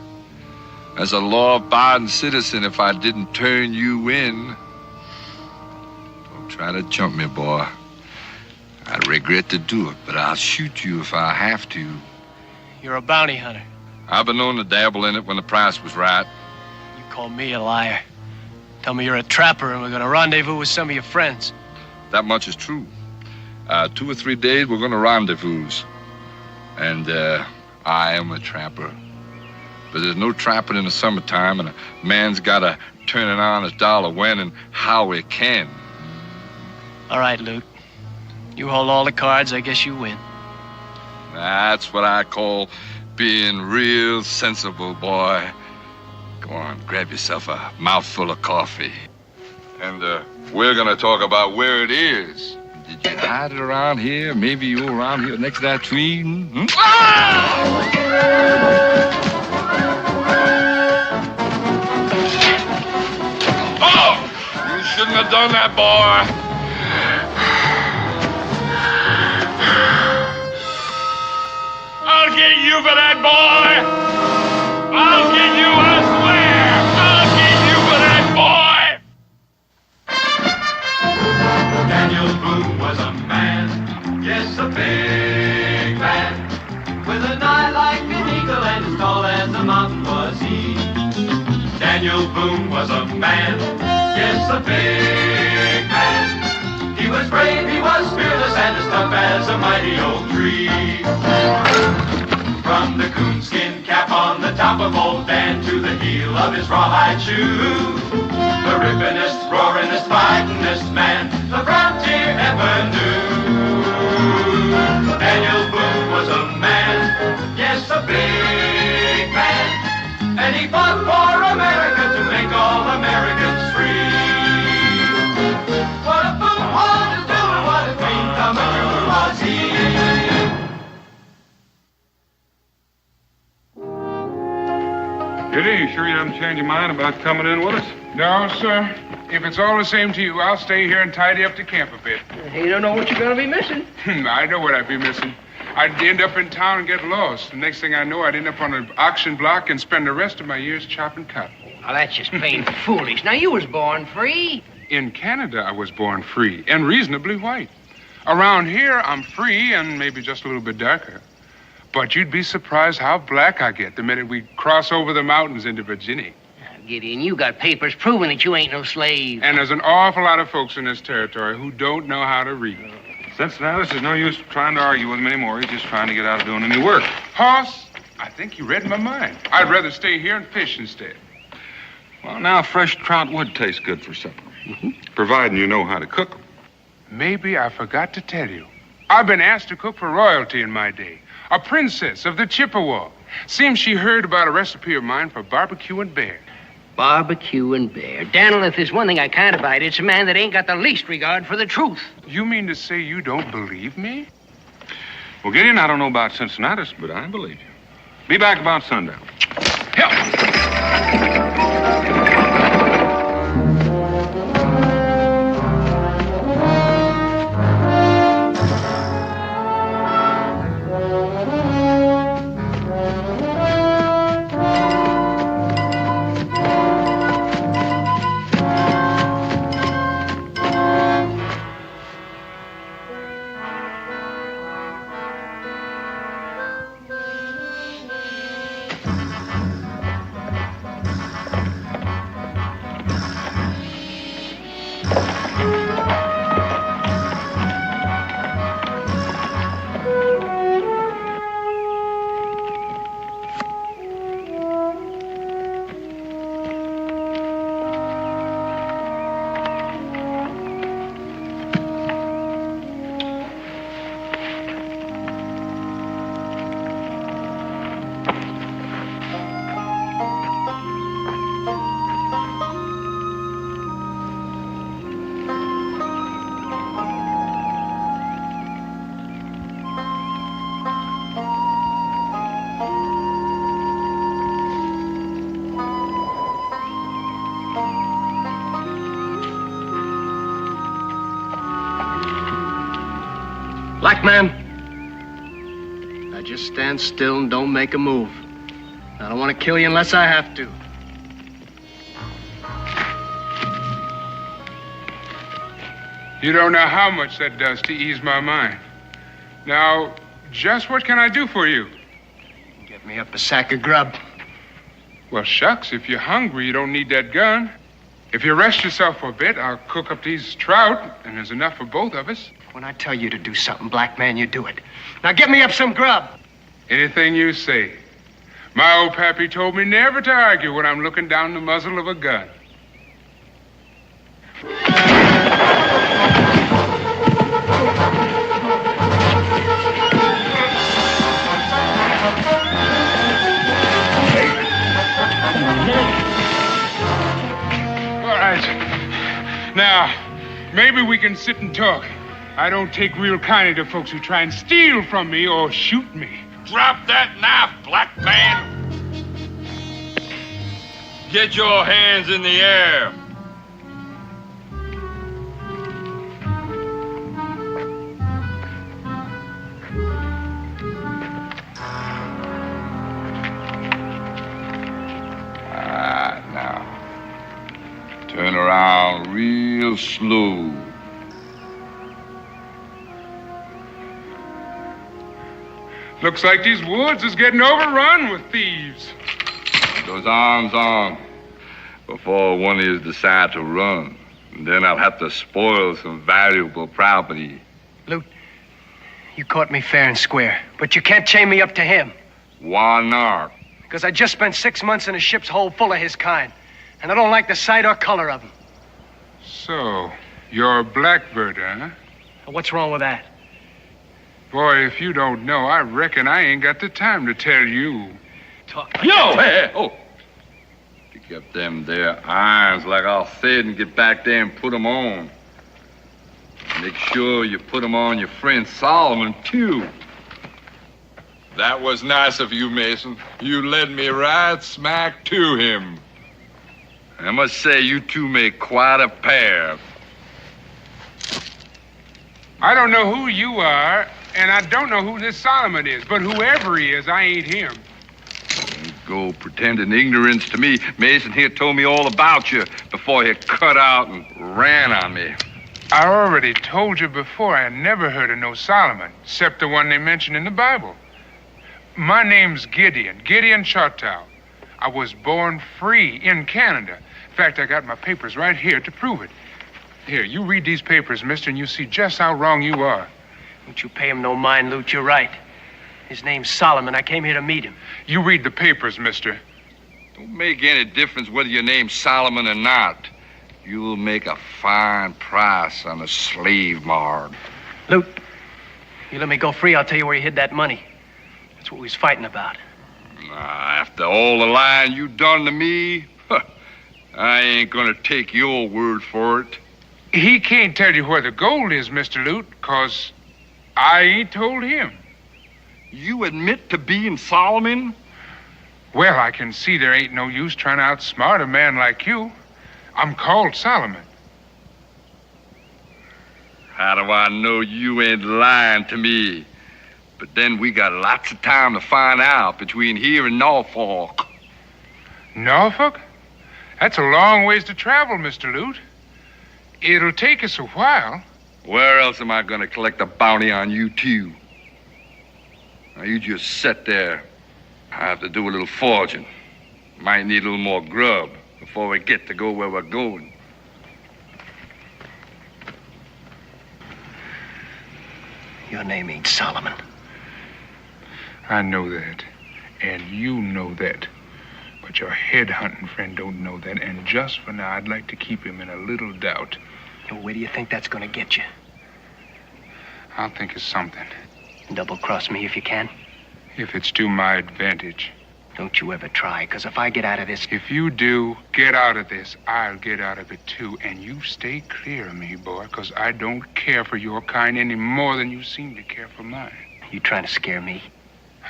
as a law-abiding citizen if I didn't turn you in. Don't try to jump me, boy. I'd regret to do it, but I'll shoot you if I have to. You're a bounty hunter. I've been known to dabble in it when the price was right. You call me a liar. Tell me you're a trapper and we're going to rendezvous with some of your friends. That much is true. 2 or 3 days, we're going to rendezvous. And I am a trapper. But there's no trapping in the summertime, and a man's got to turn an honest dollar when and how he can. All right, Luke. You hold all the cards, I guess you win. That's what I call being real sensible, boy. Go on, grab yourself a mouthful of coffee. And we're going to talk about where it is. Did you hide it around here? Maybe you were around here next to that tree? Hmm? Oh! You shouldn't have done that, boy. I'll get you for that, boy! I'll get you, I swear! I'll get you for that, boy! Daniel Boone was a man, yes, a big man, with an eye like an eagle and as tall as a mountain was he. Daniel Boone was a man, yes, a big man. He was brave, he was fearless, and as tough as a mighty oak tree. From the coonskin cap on the top of old Dan to the heel of his rawhide shoe, the rippinest, roaringest, fightingest man the frontier ever knew. Daniel Boone was a man, yes, a big man, and he fought for America to make all Americans free. What a Boone wanted to do and what a dream come true was he. Kitty, you sure you haven't changed your mind about coming in with us? No, sir. If it's all the same to you, I'll stay here and tidy up the camp a bit. You don't know what you're going to be missing. I know what I'd be missing. I'd end up in town and get lost. The next thing I know, I'd end up on an auction block and spend the rest of my years chopping cotton. Now, that's just plain foolish. Now, you was born free. In Canada, I was born free and reasonably white. Around here, I'm free and maybe just a little bit darker. But you'd be surprised how black I get the minute we cross over the mountains into Virginia. Gideon, you got papers proving that you ain't no slave. And there's an awful lot of folks in this territory who don't know how to read. Cincinnatus, there's no use trying to argue with him anymore. He's just trying to get out of doing any work. Hoss, I think you read my mind. I'd rather stay here and fish instead. Well, now, fresh trout would taste good for supper. Providing you know how to cook them. Maybe I forgot to tell you. I've been asked to cook for royalty in my day. A princess of the Chippewa. Seems she heard about a recipe of mine for barbecue and bear. Barbecue and bear. Daniel, if there's one thing I can't abide, it's a man that ain't got the least regard for the truth. You mean to say you don't believe me? Well, Gideon, I don't know about Cincinnatus, but I believe you. Be back about sundown. Black man, now just stand still and don't make a move. I don't want to kill you unless I have to. You don't know how much that does to ease my mind. Now, just what can I do for you? Get me up a sack of grub. Well, shucks, if you're hungry, you don't need that gun. If you rest yourself for a bit, I'll cook up these trout, and there's enough for both of us. When I tell you to do something, black man, you do it. Now get me up some grub. Anything you say. My old pappy told me never to argue when I'm looking down the muzzle of a gun. All right. Now, maybe we can sit and talk. I don't take real kindly to folks who try and steal from me or shoot me. Drop that knife, black man. Get your hands in the air. Now. Turn around real slow. Looks like these woods is getting overrun with thieves. Those arms on before one of you decide to run. And then I'll have to spoil some valuable property. Lute, you caught me fair and square, but you can't chain me up to him. Why not? Because I just spent 6 months in a ship's hold full of his kind, and I don't like the sight or color of him. So, you're a blackbird, huh? What's wrong with that? Boy, if you don't know, I reckon I ain't got the time to tell you. Yo! Hey, oh! Pick up them there irons like I said and get back there and put them on. Make sure you put them on your friend Solomon, too. That was nice of you, Mason. You led me right smack to him. I must say, you two make quite a pair. I don't know who you are, and I don't know who this Solomon is, but whoever he is, I ain't him. go pretending ignorance to me. Mason here told me all about you before he cut out and ran on me. I already told you before I never heard of no Solomon, except the one they mention in the Bible. My name's Gideon Choctaw. I was born free in Canada. In fact, I got my papers right here to prove it. Here, you read these papers, mister, and you see just how wrong you are. Don't you pay him no mind, Lute. You're right. His name's Solomon. I came here to meet him. You read the papers, mister. Don't make any difference whether your name's Solomon or not. You'll make a fine price on a slave mark. Lute, you let me go free, I'll tell you where you hid that money. That's what we was fighting about. After all the lying you done to me, I ain't gonna take your word for it. He can't tell you where the gold is, Mr. Lute, 'cause I ain't told him. You admit to being Solomon? Well, I can see there ain't no use trying to outsmart a man like you. I'm called Solomon. How do I know you ain't lying to me? But then we got lots of time to find out between here and Norfolk. Norfolk? That's a long ways to travel, Mr. Lute. It'll take us a while. Where else am I gonna collect a bounty on you two? Now you just sit there. I have to do a little foraging. Might need a little more grub before we get to go where we're going. Your name ain't Solomon. I know that, and you know that. But your head-hunting friend don't know that, and just for now, I'd like to keep him in a little doubt. And where do you think that's gonna get you? I'll think of something. Double-cross me if you can. If it's to my advantage. Don't you ever try, because if I get out of this... If you do get out of this, I'll get out of it too. And you stay clear of me, boy, because I don't care for your kind any more than you seem to care for mine. You trying to scare me?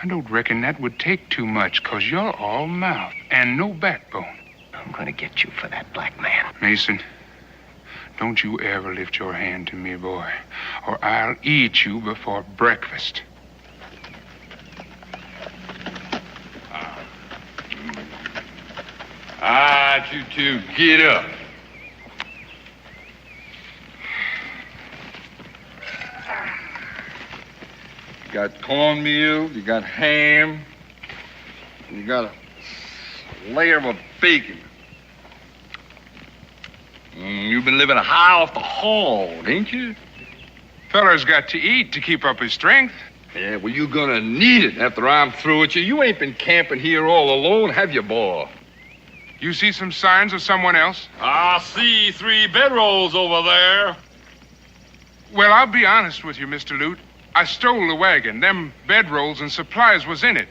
I don't reckon that would take too much, because you're all mouth and no backbone. I'm going to get you for that black man. Mason, don't you ever lift your hand to me, boy, or I'll eat you before breakfast. You two, get up. You got cornmeal, you got ham, and you got a layer of bacon. You've been living high off the hog, ain't you? Feller's got to eat to keep up his strength. Yeah, well, you're gonna need it after I'm through with you. You ain't been camping here all alone, have you, boy? You see some signs of someone else? I see 3 bedrolls over there. Well, I'll be honest with you, Mr. Lute. I stole the wagon. Them bedrolls and supplies was in it.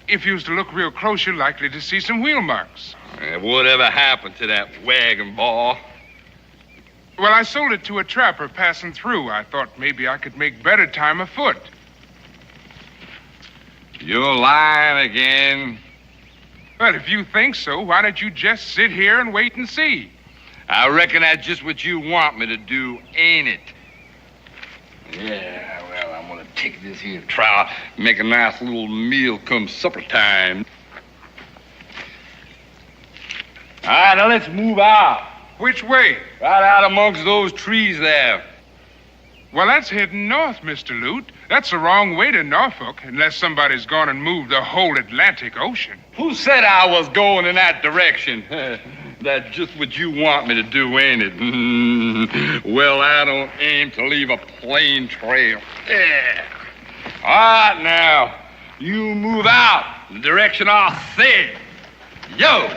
If you was to look real close, you're likely to see some wheel marks. Whatever happened to that wagon, boy? Well, I sold it to a trapper passing through. I thought maybe I could make better time afoot. You're lying again. Well, if you think so, why don't you just sit here and wait and see? I reckon that's just what you want me to do, ain't it? Yeah, well, I'm gonna take this here trout, make a nice little meal come supper time. All right, now let's move out. Which way? Right out amongst those trees there. Well, that's heading north, Mr. Lute. That's the wrong way to Norfolk, unless somebody's gone and moved the whole Atlantic Ocean. Who said I was going in that direction? That's just what you want me to do, ain't it? Well, I don't aim to leave a plain trail. Yeah. All right, now, you move out in the direction I said. Yo!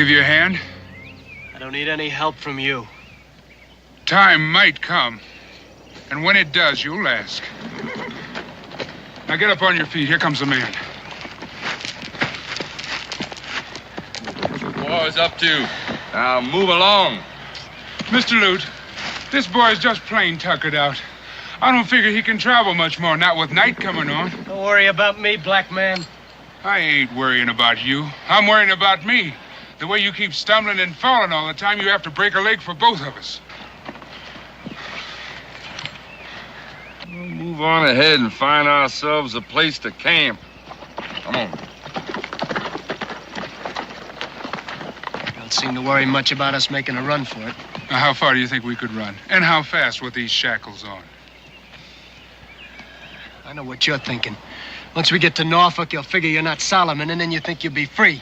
give you a hand? I don't need any help from you. Time might come. And when it does, you'll ask. Now get up on your feet. Here comes the man. Boy's up to. Now move along. Mr. Lute, this boy's just plain tuckered out. I don't figure he can travel much more, not with night coming on. Don't worry about me, black man. I ain't worrying about you. I'm worrying about me. The way you keep stumbling and falling all the time, you have to break a leg for both of us. We'll move on ahead and find ourselves a place to camp. Come on. Don't seem to worry much about us making a run for it. Now, how far do you think we could run? And how fast with these shackles on? I know what you're thinking. Once we get to Norfolk, you'll figure you're not Solomon, and then you think you'll be free.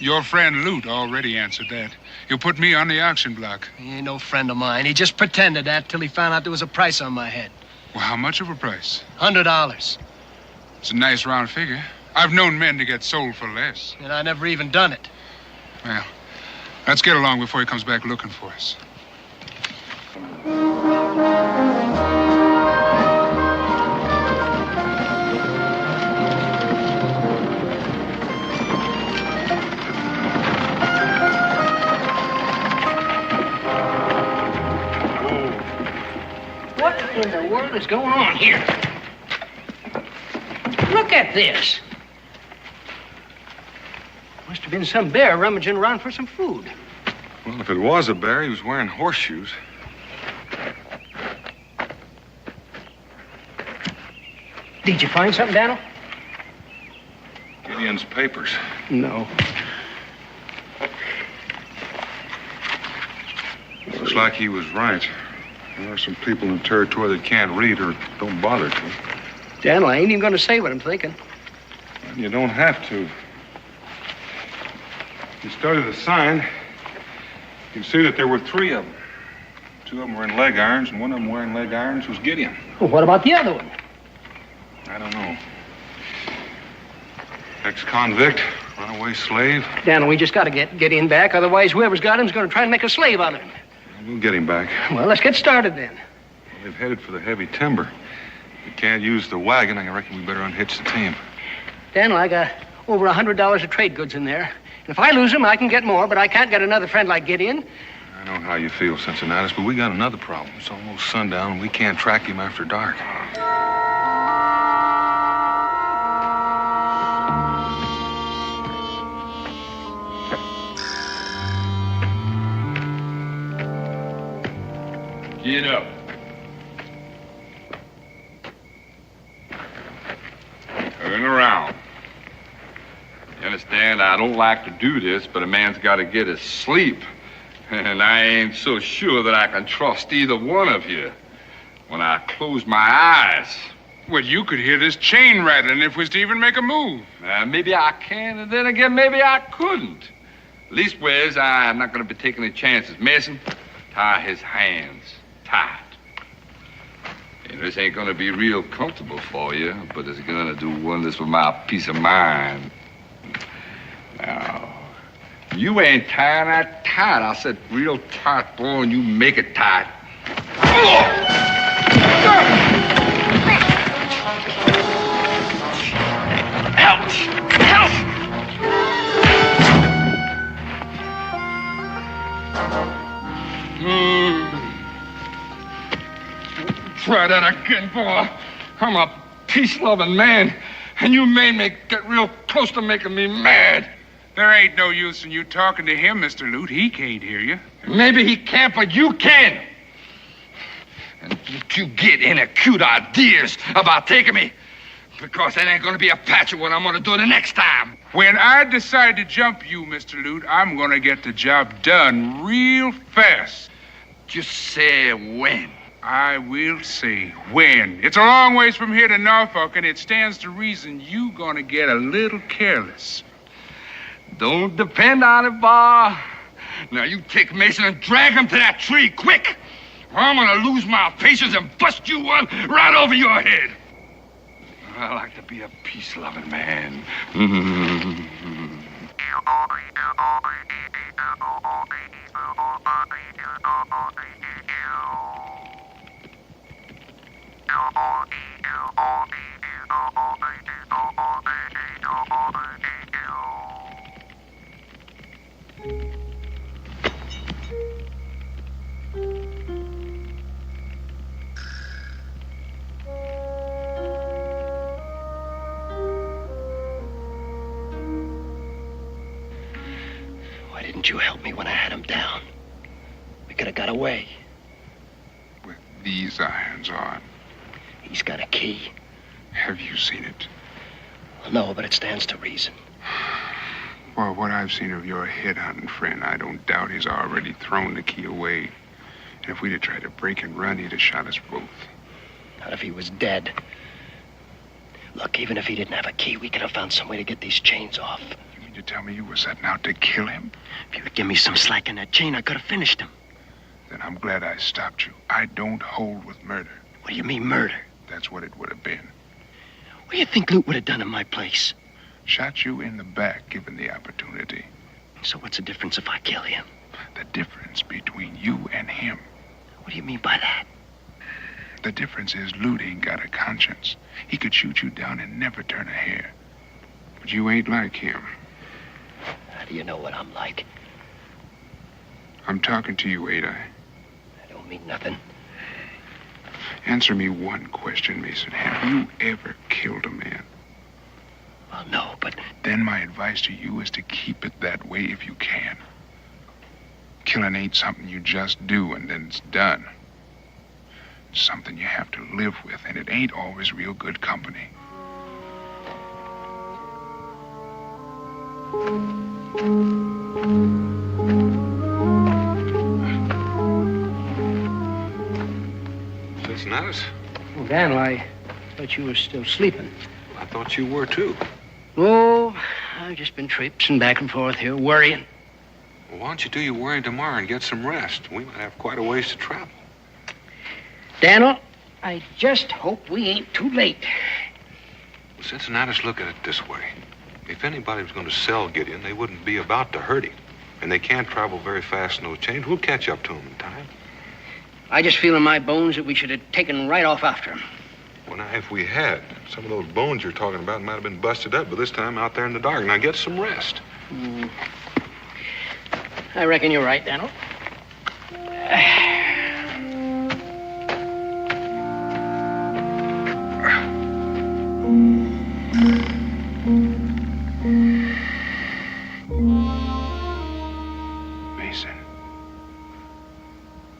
Your friend Lute already answered that. He'll put me on the auction block. He ain't no friend of mine. He just pretended that till he found out there was a price on my head. Well, how much of a price? $100. It's a nice round figure. I've known men to get sold for less. And I never even done it. Well, let's get along before he comes back looking for us. What in the world is going on here? Look at this. Must have been some bear rummaging around for some food. Well, if it was a bear, he was wearing horseshoes. Did you find something, Daniel? Gideon's papers. No. Looks like he was right. There are some people in the territory that can't read or don't bother to. Daniel, I ain't even going to say what I'm thinking. And you don't have to. If you study the sign, you can see that there were 3 of them. 2 of them were in leg irons, and one of them wearing leg irons was Gideon. Well, what about the other one? I don't know. Ex-convict, runaway slave. Daniel, we just got to get Gideon back. Otherwise, whoever's got him's going to try and make a slave out of him. We'll get him back. Well, let's get started then. Well, they've headed for the heavy timber. We can't use the wagon. I reckon we better unhitch the team. Daniel, I got over $100 of trade goods in there. And if I lose them, I can get more, but I can't get another friend like Gideon. I know how you feel, Cincinnatus, but we got another problem. It's almost sundown, and we can't track him after dark. Get up. Turn around. You understand, I don't like to do this, but a man's got to get his sleep. And I ain't so sure that I can trust either one of you. When I close my eyes... Well, you could hear this chain rattling if we was to even make a move. Maybe I can, and then again, maybe I couldn't. Leastways, I'm not going to be taking any chances. Mason, tie his hands tight. And this ain't going to be real comfortable for you, but it's going to do wonders for my peace of mind. Now, you ain't tying that tight. I said real tight, boy, and you make it tight. Ouch! Ouch! Try that again, boy. I'm a peace-loving man, and you made me get real close to making me mad. There ain't no use in you talking to him, Mr. Lute. He can't hear you. Maybe he can't, but you can. And don't you get any cute ideas about taking me, because that ain't going to be a patch of what I'm going to do the next time. When I decide to jump you, Mr. Lute, I'm going to get the job done real fast. Just say when. I will say when. It's a long ways from here to Norfolk, and it stands to reason you going to get a little careless. Don't depend on it, Bar. Now, you take Mason and drag him to that tree, quick, or I'm going to lose my patience and bust you one right over your head. I like to be a peace-loving man. Why didn't you help me when I had him down? We could have got away. With these irons on. He's got a key. Have you seen it? No, but it stands to reason. Well, what I've seen of your headhunting friend, I don't doubt he's already thrown the key away. And if we'd have tried to break and run, he'd have shot us both. Not if he was dead. Look, even if he didn't have a key, we could have found some way to get these chains off. You mean to tell me you were setting out to kill him? If you would give me some slack in that chain, I could have finished him. Then I'm glad I stopped you. I don't hold with murder. What do you mean, murder? That's what it would have been. What do you think Lute would have done in my place? Shot you in the back, given the opportunity. So what's the difference if I kill him? The difference between you and him. What do you mean by that? The difference is Lute ain't got a conscience. He could shoot you down and never turn a hair. But you ain't like him. How do you know what I'm like? I'm talking to you, ain't I? I don't mean nothing. Answer me one question, Mason. Have you ever killed a man? Well, no, but... Then my advice to you is to keep it that way if you can. Killing ain't something you just do and then it's done. It's something you have to live with, and it ain't always real good company. Cincinnatus? Well, Daniel, I thought you were still sleeping. I thought you were, too. Oh, I've just been traipsing back and forth here, worrying. Well, why don't you do your worrying tomorrow and get some rest? We might have quite a ways to travel. Daniel, I just hope we ain't too late. Well, Cincinnatus, look at it this way. If anybody was going to sell Gideon, they wouldn't be about to hurt him. And they can't travel very fast in those chains. We'll catch up to him in time. I just feel in my bones that we should have taken right off after him. Well, now, if we had, some of those bones you're talking about might have been busted up, but this time out there in the dark. Now, get some rest. I reckon you're right, Daniel.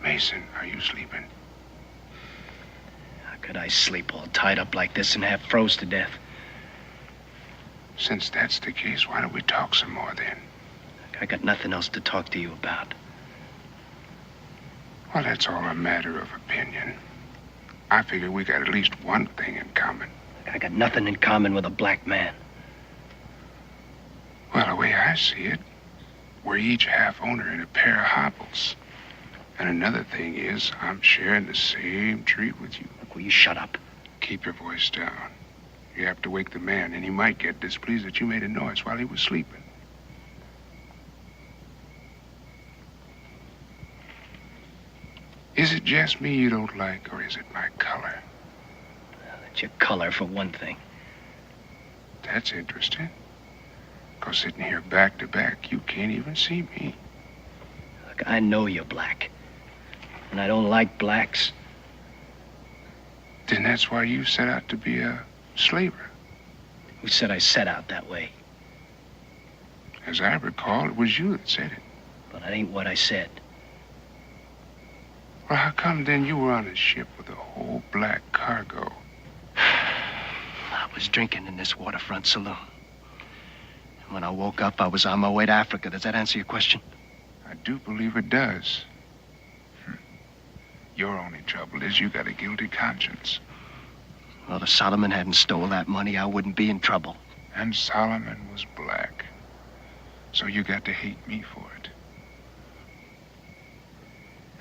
Mason, are you sleeping? How could I sleep all tied up like this and half froze to death? Since that's the case, why don't we talk some more then? I got nothing else to talk to you about. Well, that's all a matter of opinion. I figure we got at least one thing in common. I got nothing in common with a black man. Well, the way I see it, we're each half owner in a pair of hobbles. And another thing is, I'm sharing the same treat with you. Look, will you shut up? Keep your voice down. You have to wake the man, and he might get displeased that you made a noise while he was sleeping. Is it just me you don't like, or is it my color? Well, it's your color, for one thing. That's interesting. 'Cause sitting here back to back, you can't even see me. Look, I know you're black. And I don't like blacks. Then that's why you set out to be a slaver. Who said I set out that way? As I recall, it was you that said it. But that ain't what I said. Well, how come then you were on a ship with a whole black cargo? I was drinking in this waterfront saloon. And when I woke up, I was on my way to Africa. Does that answer your question? I do believe it does. Your only trouble is you got a guilty conscience. Well, if Solomon hadn't stole that money, I wouldn't be in trouble. And Solomon was black. So you got to hate me for it.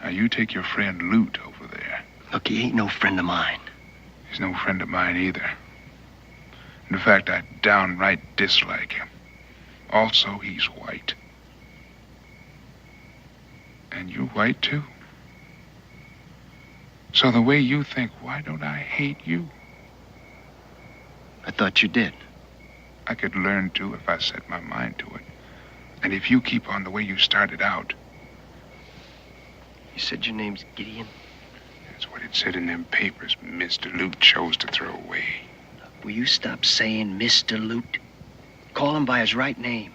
Now, you take your friend Lute over there. Look, he ain't no friend of mine. He's no friend of mine either. In fact, I downright dislike him. Also, he's white. And you're white, too. So the way you think, why don't I hate you? I thought you did. I could learn to if I set my mind to it. And if you keep on the way you started out. You said your name's Gideon? That's what it said in them papers Mr. Lute chose to throw away. Will you stop saying Mr. Lute? Call him by his right name.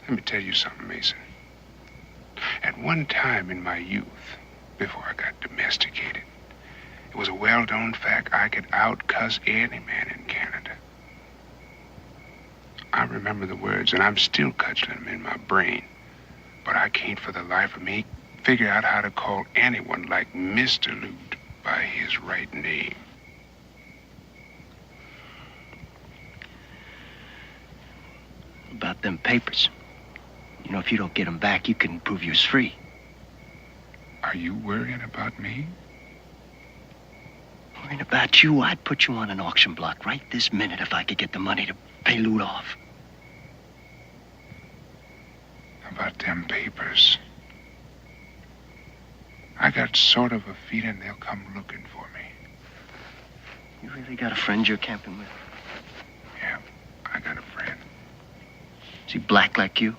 Let me tell you something, Mason. At one time in my youth, before I got domesticated, it was a well-known fact I could out-cuss any man in Canada. I remember the words, and I'm still cudgeling them in my brain. But I can't for the life of me figure out how to call anyone like Mr. Lute by his right name. About them papers. You know, if you don't get them back, you can prove you're free. Are you worrying about me? Worrying about you? I'd put you on an auction block right this minute if I could get the money to pay Lute off. About them papers. I got sort of a feeling they'll come looking for me. You really got a friend you're camping with? Yeah, I got a friend. Is he black like you?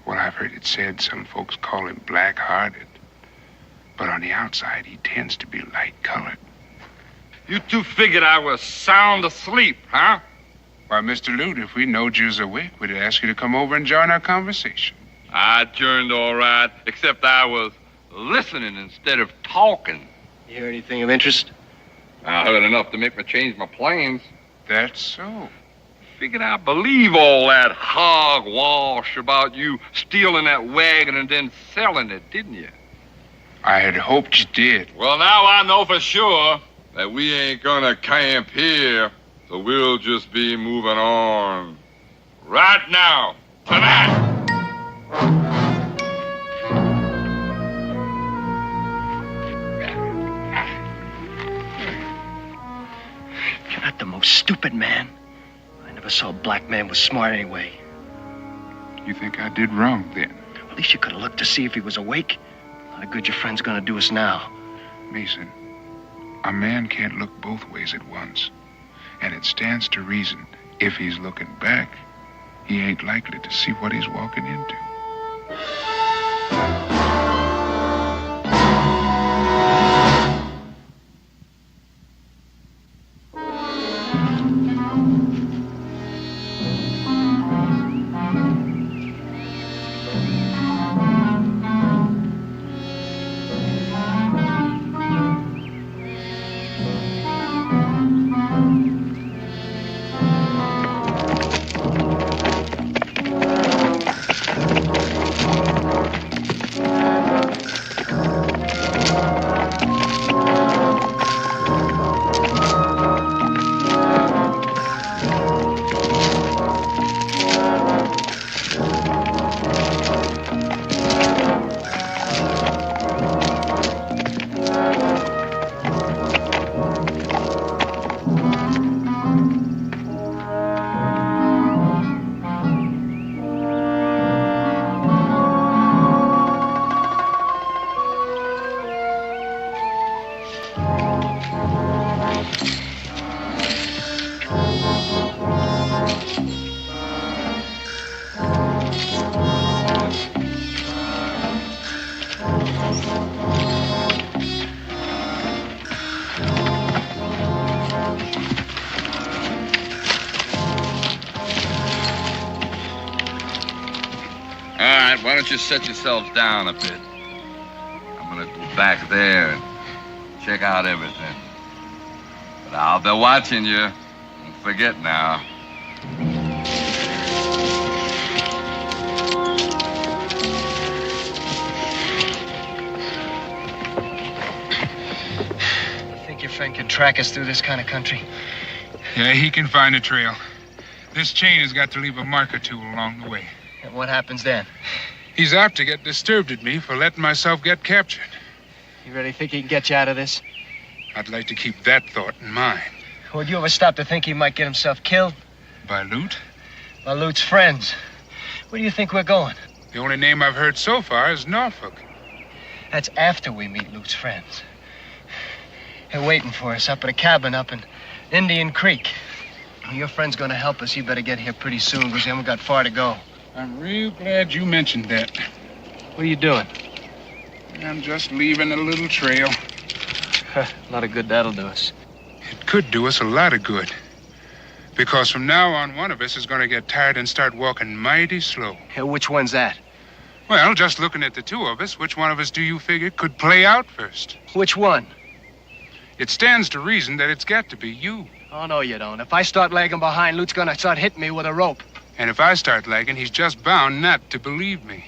Well, I've heard it said some folks call him black-hearted. But on the outside, he tends to be light-colored. You two figured I was sound asleep, huh? Why, Mr. Lute, if we knowed you was awake, we'd ask you to come over and join our conversation. I turned all right, except I was listening instead of talking. You hear anything of interest? I heard enough to make me change my plans. That's so. Figured I believe all that hogwash about you stealing that wagon and then selling it, didn't you? I had hoped you did. Well, now I know for sure that we ain't gonna camp here, so we'll just be moving on. Right now, tonight. You're not the most stupid man. I never saw a black man was smart anyway. You think I did wrong then? At least you could have looked to see if he was awake. A lot of good your friend's gonna do us now. Mason, a man can't look both ways at once. And it stands to reason, if he's looking back, he ain't likely to see what he's walking into. Why don't you set yourselves down a bit? I'm gonna go back there and check out everything. But I'll be watching you. Don't forget now. You think your friend can track us through this kind of country? Yeah, he can find a trail. This chain has got to leave a mark or two along the way. And what happens then? He's apt to get disturbed at me for letting myself get captured. You really think he can get you out of this? I'd like to keep that thought in mind. Would you ever stop to think he might get himself killed? By Lute? Well, Lute's friends. Where do you think we're going? The only name I've heard so far is Norfolk. That's after we meet Lute's friends. They're waiting for us up at a cabin up in Indian Creek. Your friend's gonna help us. You better get here pretty soon, because you haven't got far to go. I'm real glad you mentioned that. What are you doing? I'm just leaving a little trail. A lot of good that'll do us. It could do us a lot of good. Because from now on, one of us is going to get tired and start walking mighty slow. Which one's that? Well, just looking at the two of us, which one of us do you figure could play out first? Which one? It stands to reason that it's got to be you. Oh, no, you don't. If I start lagging behind, Lute's gonna start hitting me with a rope. And if I start lagging, he's just bound not to believe me.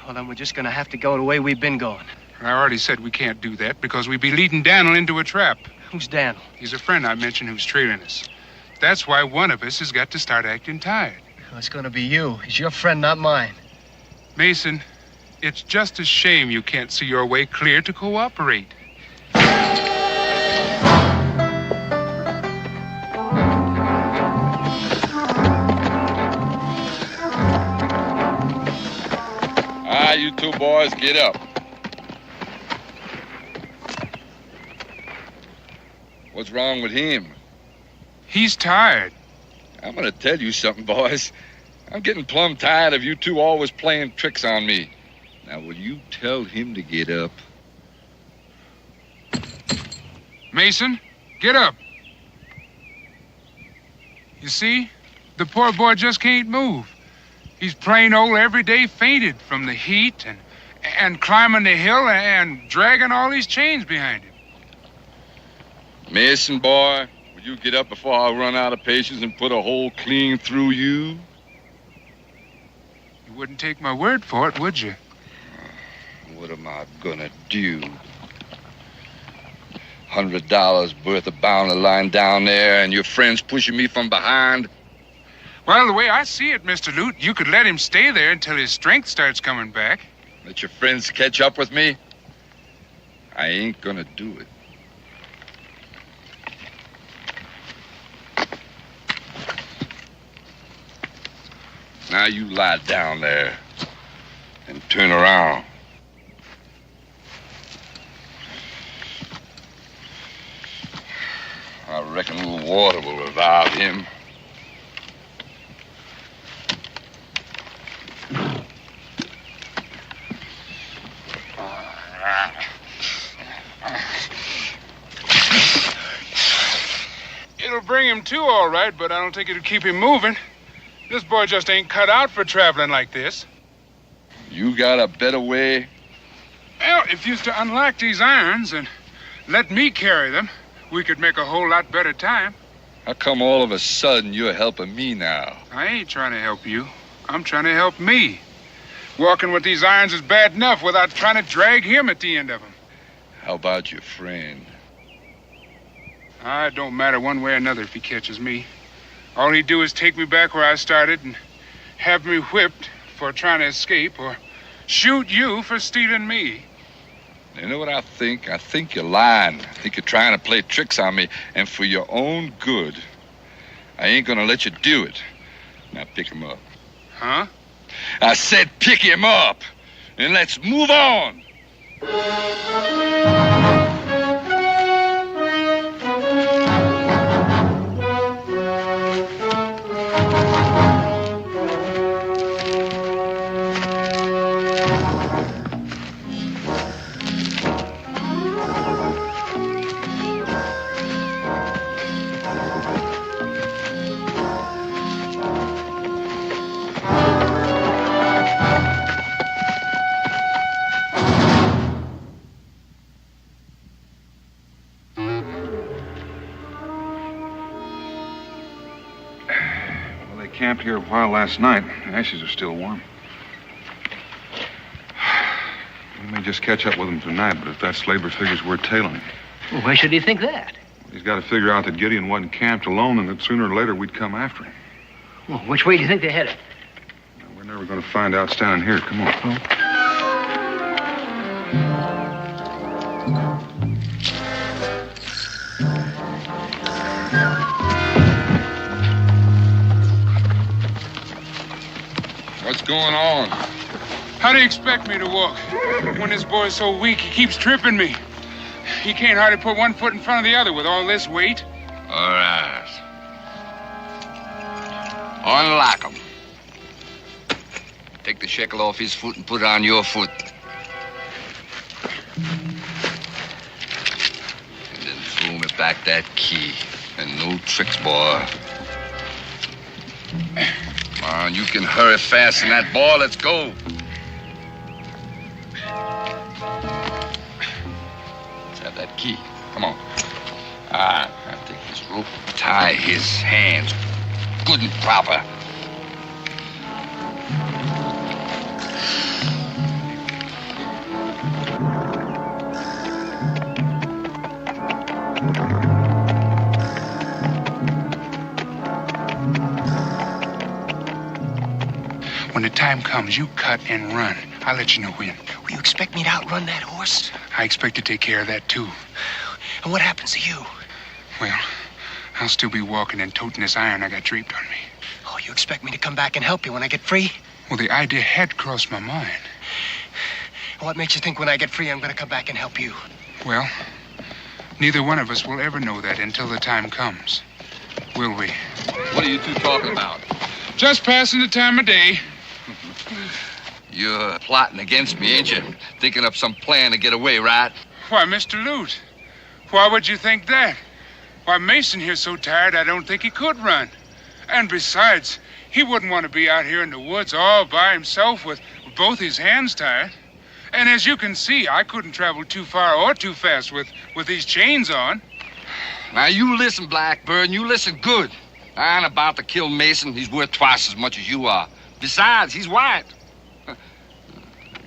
Well, then we're just gonna have to go the way we've been going. I already said we can't do that because we'd be leading Daniel into a trap. Who's Daniel? He's a friend I mentioned who's trailing us. That's why one of us has got to start acting tired. Well, it's gonna be you. He's your friend, not mine. Mason, it's just a shame you can't see your way clear to cooperate. You two boys, get up. What's wrong with him? He's tired. I'm gonna tell you something, boys. I'm getting plumb tired of you two always playing tricks on me. Now, will you tell him to get up? Mason, get up. You see, the poor boy just can't move. He's plain old everyday fainted from the heat and climbing the hill and dragging all these chains behind him. Mason, boy, will you get up before I run out of patience and put a hole clean through you? You wouldn't take my word for it, would you? What am I gonna do? $100 worth of bounty lying down there and your friends pushing me from behind? Well, the way I see it, Mr. Lute, you could let him stay there until his strength starts coming back. Let your friends catch up with me? I ain't gonna do it. Now you lie down there and turn around. I reckon a little water will revive him. It'll bring him to, all right, but I don't think it'll keep him moving. This boy just ain't cut out for traveling like this. You got a better way? Well, if you was to unlock these irons and let me carry them, we could make a whole lot better time. How come all of a sudden you're helping me now? I ain't trying to help you. I'm trying to help me. Walking with these irons is bad enough without trying to drag him at the end of them. How about your friend? It don't matter one way or another if he catches me. All he'd do is take me back where I started and have me whipped for trying to escape or shoot you for stealing me. You know what I think? I think you're lying. I think you're trying to play tricks on me, and for your own good, I ain't gonna let you do it. Now pick him up. Huh? I said pick him up, and let's move on. Camped here a while last night. The ashes are still warm. We may just catch up with him tonight, but if that slaver figures we're tailing him. Well, why should he think that? He's got to figure out that Gideon wasn't camped alone and that sooner or later we'd come after him. Well, which way do you think they're headed? We're never going to find out standing here. Come on. going on? How do you expect me to walk when this boy's so weak he keeps tripping me? He can't hardly put one foot in front of the other with all this weight. All right. Unlock him. Take the shekel off his foot and put it on your foot. And then throw me back that key. And no tricks, boy. Come on, you can hurry fasten that boy. Let's go. Let's have that key. Come on. I'll take this rope, tie his hands good and proper. When the time comes, you cut and run. I'll let you know when. Will you expect me to outrun that horse? I expect to take care of that, too. And what happens to you? Well, I'll still be walking and toting this iron I got draped on me. Oh, you expect me to come back and help you when I get free? Well, the idea had crossed my mind. What makes you think when I get free I'm going to come back and help you? Well, neither one of us will ever know that until the time comes. Will we? What are you two talking about? Just passing the time of day. You're plotting against me, ain't you? Thinking up some plan to get away, right? Why, Mr. Lute, why would you think that? Why, Mason here's so tired I don't think he could run. And besides, he wouldn't want to be out here in the woods all by himself with both his hands tied. And as you can see, I couldn't travel too far or too fast with these chains on. Now, you listen, Blackbird, you listen good. I ain't about to kill Mason. He's worth twice as much as you are. Besides, he's white.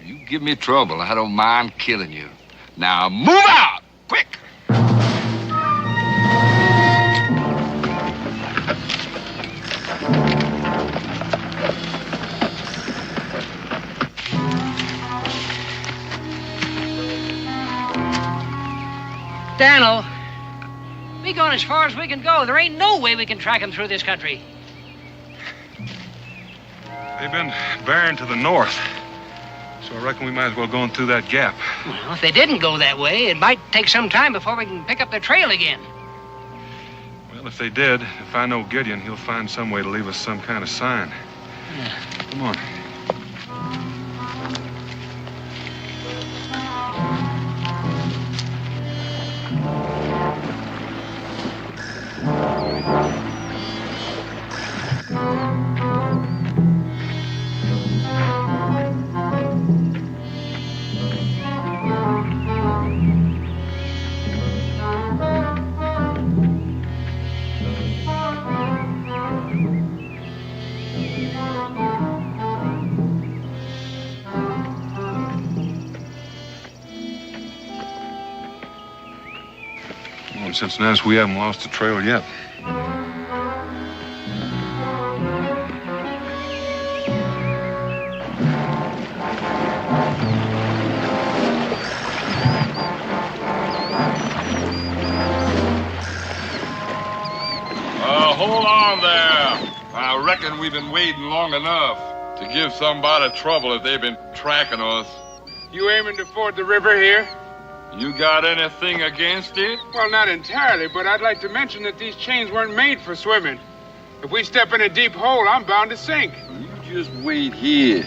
You give me trouble, I don't mind killing you. Now, move out! Quick! Daniel, we going as far as we can go. There ain't no way we can track him through this country. They've been bearing to the north. So I reckon we might as well go in through that gap. Well, if they didn't go that way, it might take some time before we can pick up their trail again. Well, if they did, if I know Gideon, he'll find some way to leave us some kind of sign. Yeah. Come on. In Cincinnati, we haven't lost the trail yet. Hold on there. I reckon we've been waiting long enough to give somebody trouble if they've been tracking us. You aiming to ford the river here? You got anything against it? Well, not entirely, but I'd like to mention that these chains weren't made for swimming. If we step in a deep hole, I'm bound to sink. You just wait here,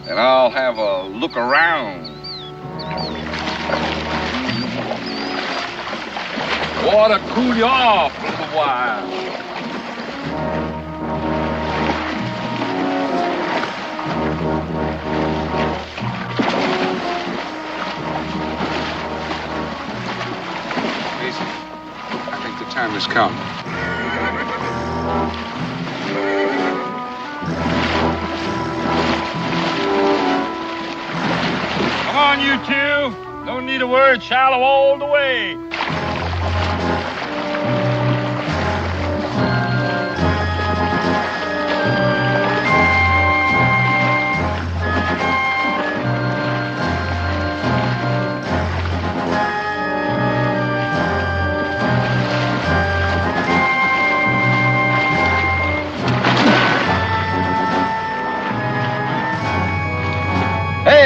and I'll have a look around. Water cool you off a little while. Time has come. Come on, you two. Don't need a word, shallow all the way.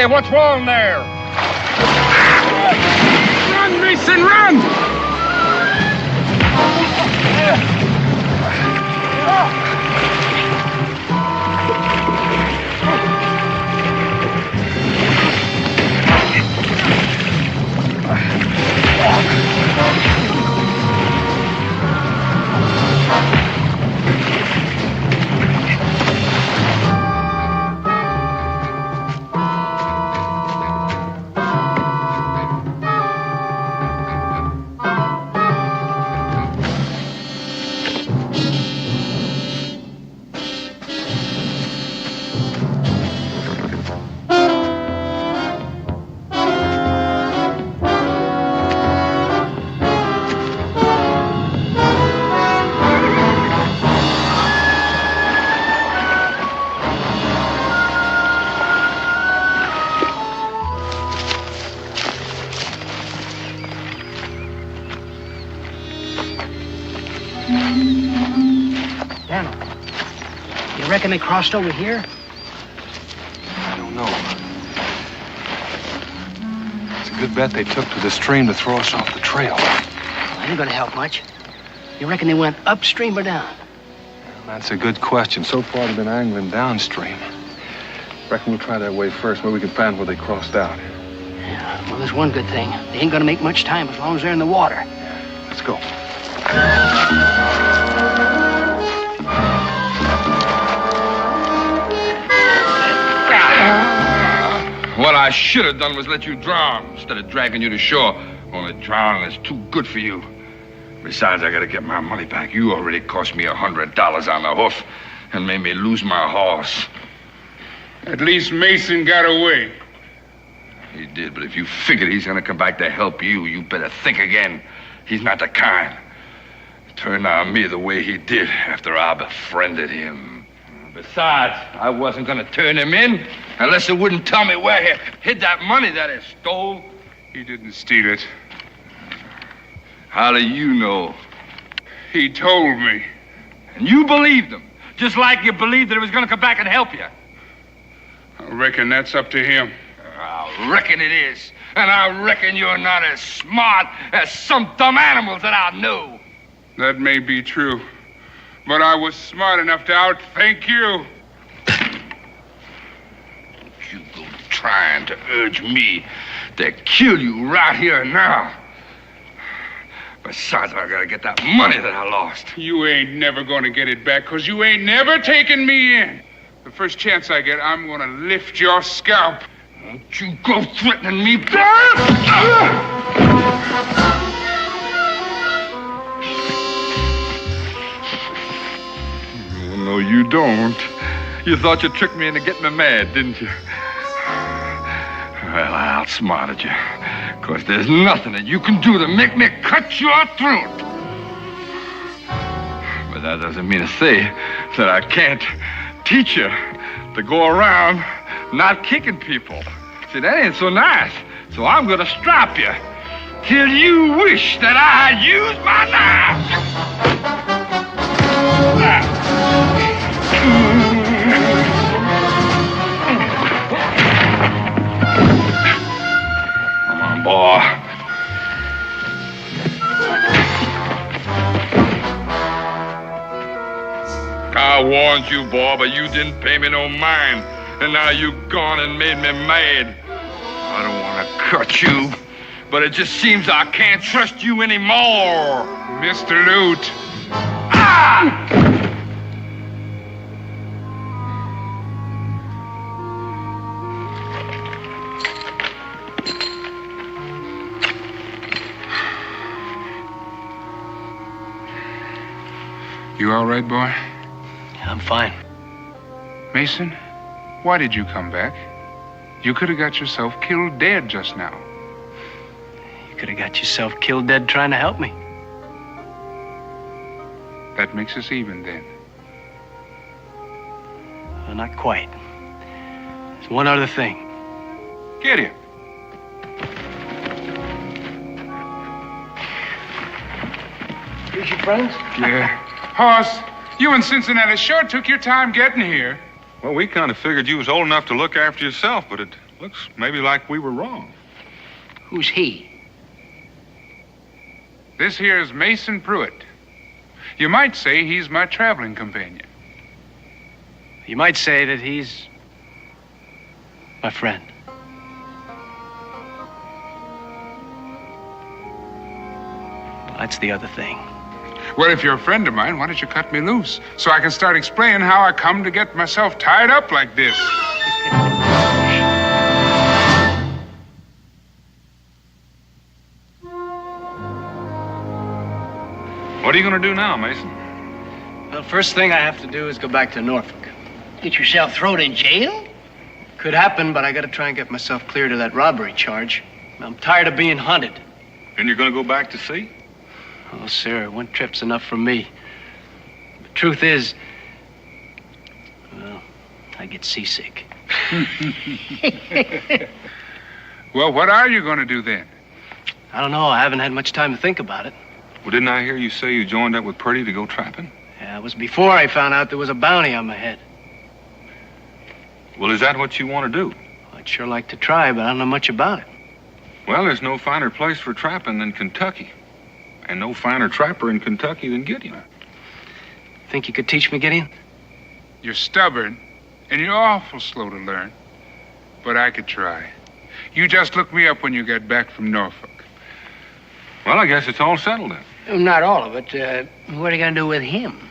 what's wrong there? Run, Mason, run! Daniel, you reckon they crossed over here? I don't know. It's a good bet they took to the stream to throw us off the trail. Well, that ain't gonna help much. You reckon they went upstream or down? Well, that's a good question. So far, they've been angling downstream. Reckon we'll try that way first, where we can find where they crossed out. Yeah, well, there's one good thing. They ain't gonna make much time as long as they're in the water. Let's go. What I should have done was let you drown instead of dragging you to shore. Only drowning is too good for you. Besides, I gotta get my money back. You already cost me $100 on the hoof and made me lose my horse. At least Mason got away. He did, but if you figure he's gonna come back to help you, you better think again. He's not the kind. Turned on me the way he did after I befriended him. Besides, I wasn't gonna turn him in unless he wouldn't tell me where he hid that money that he stole. He didn't steal it. How do you know? He told me. And you believed him, just like you believed that he was gonna come back and help you. I reckon that's up to him. I reckon it is. And I reckon you're not as smart as some dumb animals that I know. That may be true. But I was smart enough to outthink you. You go trying to urge me to kill you right here and now. Besides, I gotta get that money that I lost. You ain't never gonna get it back, 'cause you ain't never taken me in. The first chance I get, I'm gonna lift your scalp. Don't you go threatening me. No, you don't. You thought you tricked me into getting me mad, didn't you? Well, I outsmarted you. 'Cause there's nothing that you can do to make me cut your throat. But that doesn't mean to say that I can't teach you to go around not kicking people. See, that ain't so nice. So I'm gonna strap you till you wish that I had used my knife. Come on, boy. I warned you, boy, but you didn't pay me no mind. And now you've gone and made me mad. I don't want to cut you, but it just seems I can't trust you anymore. Mr. Lute. Ah! You all right, boy? I'm fine. Mason, why did you come back? You could have got yourself killed dead just now. You could have got yourself killed dead trying to help me. That makes us even then. Well, not quite. There's one other thing. Get him. Here's your friends? Yeah. Hoss, you and Cincinnati sure took your time getting here. Well, we kind of figured you was old enough to look after yourself, but it Looks maybe like we were wrong. Who's he? This here's Mason Pruitt. You might say he's my traveling companion. You might say that he's my friend. Well, that's the other thing. Well, if you're a friend of mine, why don't you cut me loose so I can start explaining how I come to get myself tied up like this? What are you going to do now, Mason? Well, first thing I have to do is go back to Norfolk. Get yourself thrown in jail? Could happen, but I got to try and get myself cleared of that robbery charge. I'm tired of being hunted. And you're going to go back to sea? Oh, sir, one trip's enough for me. The truth is, well, I get seasick. Well, what are you going to do then? I don't know. I haven't had much time to think about it. Well, didn't I hear you say you joined up with Purdy to go trapping? Yeah, it was before I found out there was a bounty on my head. Well, is that what you want to do? I'd sure like to try, but I don't know much about it. Well, there's no finer place for trapping than Kentucky. And no finer trapper in Kentucky than Gideon. Think you could teach me, Gideon? You're stubborn, and you're awful slow to learn. But I could try. You just look me up when you get back from Norfolk. Well, I guess it's all settled then. Not all of it. What are you going to do with him?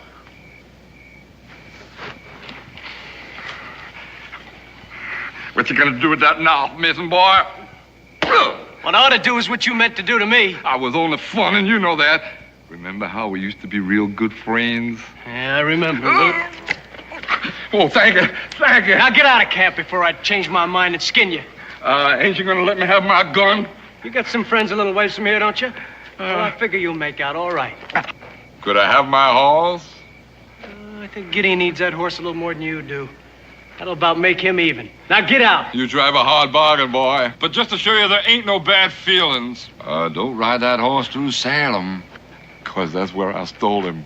What you gonna do with that now, Mason boy? What I ought to do is what you meant to do to me. I was only funning, you know that. Remember how we used to be real good friends? Yeah, I remember. Oh, thank you. Thank you. Now get out of camp before I change my mind and skin you. Ain't you gonna let me have my gun? You got some friends a little ways from here, don't you? Well, I figure you'll make out all right. Could I have my horse? I think Gideon needs that horse a little more than you do. That'll about make him even. Now get out. You drive a hard bargain, boy. But just to show you there ain't no bad feelings. Don't ride that horse through Salem, 'cause that's where I stole him.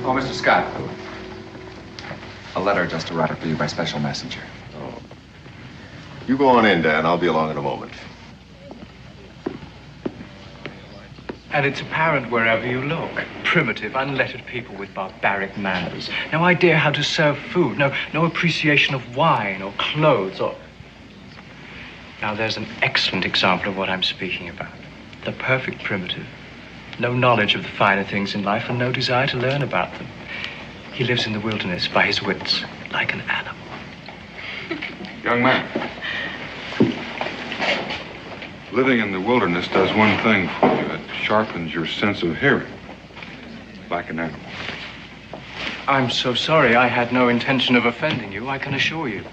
Oh, Mr. Scott. A letter just arrived for you by special messenger. Oh. You go on in, Dan. I'll be along in a moment. And it's apparent wherever you look. Primitive, unlettered people with barbaric manners. No idea how to serve food. No appreciation of wine or clothes or... Now, there's an excellent example of what I'm speaking about. The perfect primitive. No knowledge of the finer things in life and no desire to learn about them. He lives in the wilderness by his wits, like an animal. Young man. Living in the wilderness does one thing for you. It sharpens your sense of hearing. Like an animal. I'm so sorry. I had no intention of offending you, I can assure you.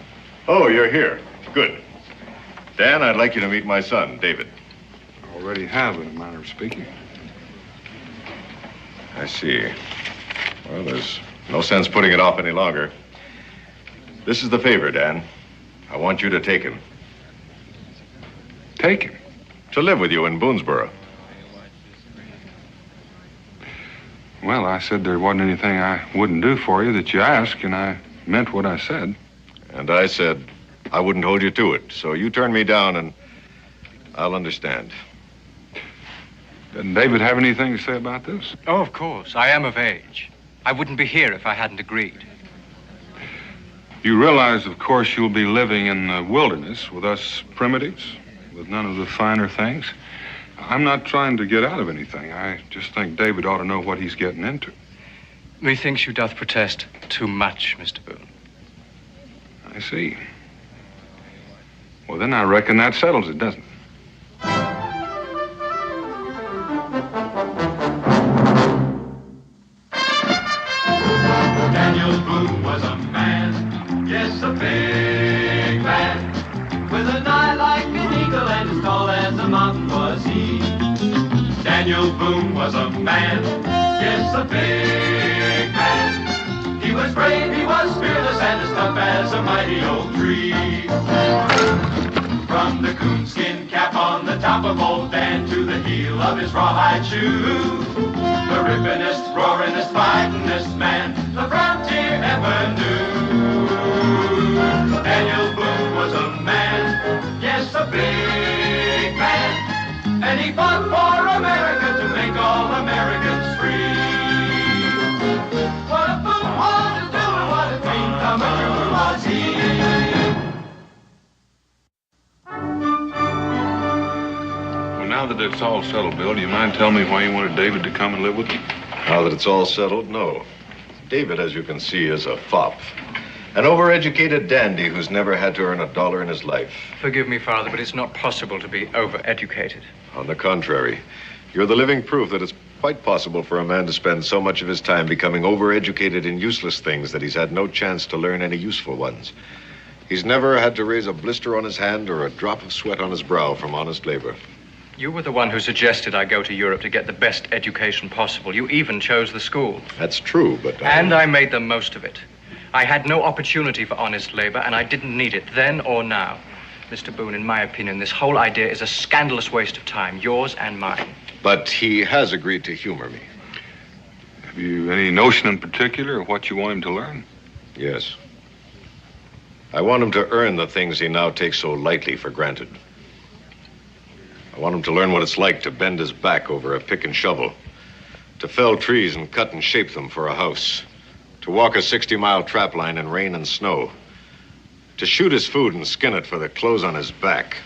Oh, you're here. Good. Dan, I'd like you to meet my son, David. I already have, in a manner of speaking. I see. Well, there's no sense putting it off any longer. This is the favor, Dan. I want you to take him. Take him? To live with you in Boonesboro. Well, I said there wasn't anything I wouldn't do for you that you asked, and I meant what I said. And I said I wouldn't hold you to it. So you turn me down and I'll understand. Doesn't David have anything to say about this? Oh, of course. I am of age. I wouldn't be here if I hadn't agreed. You realize, of course, you'll be living in the wilderness with us primitives, with none of the finer things. I'm not trying to get out of anything. I just think David ought to know what he's getting into. Methinks you doth protest too much, Mr. Boone. I see. Well, then I reckon that settles it, doesn't it? Daniel Boone was a man, yes, a big man, with an eye like an eagle and as tall as a mountain was he. Daniel Boone was a man, yes, a big man. He He was brave, he was fearless, and as tough as a mighty oak tree. From the coonskin cap on the top of old Dan to the heel of his rawhide shoe, the rippin'est, roaring'est, fighting'est man the frontier ever knew. Daniel Boone was a man, yes, a big man, and he fought for America to make all Americans free. What a Boone wanted to do and what a dream come true was he. Now that it's all settled, Bill, do you mind telling me why you wanted David to come and live with you? Now that it's all settled, no. David, as you can see, is a fop. An overeducated dandy who's never had to earn a dollar in his life. Forgive me, Father, but it's not possible to be overeducated. On the contrary, you're the living proof that it's quite possible for a man to spend so much of his time becoming overeducated in useless things that he's had no chance to learn any useful ones. He's never had to raise a blister on his hand or a drop of sweat on his brow from honest labor. You were the one who suggested I go to Europe to get the best education possible. You even chose the school. That's true, but And I made the most of it. I had no opportunity for honest labor, and I didn't need it then or now. Mr. Boone, in my opinion, this whole idea is a scandalous waste of time, yours and mine. But he has agreed to humor me. Have you any notion in particular of what you want him to learn? Yes. I want him to earn the things he now takes so lightly for granted. I want him to learn what it's like to bend his back over a pick and shovel, to fell trees and cut and shape them for a house, to walk a 60-mile trap line in rain and snow, to shoot his food and skin it for the clothes on his back.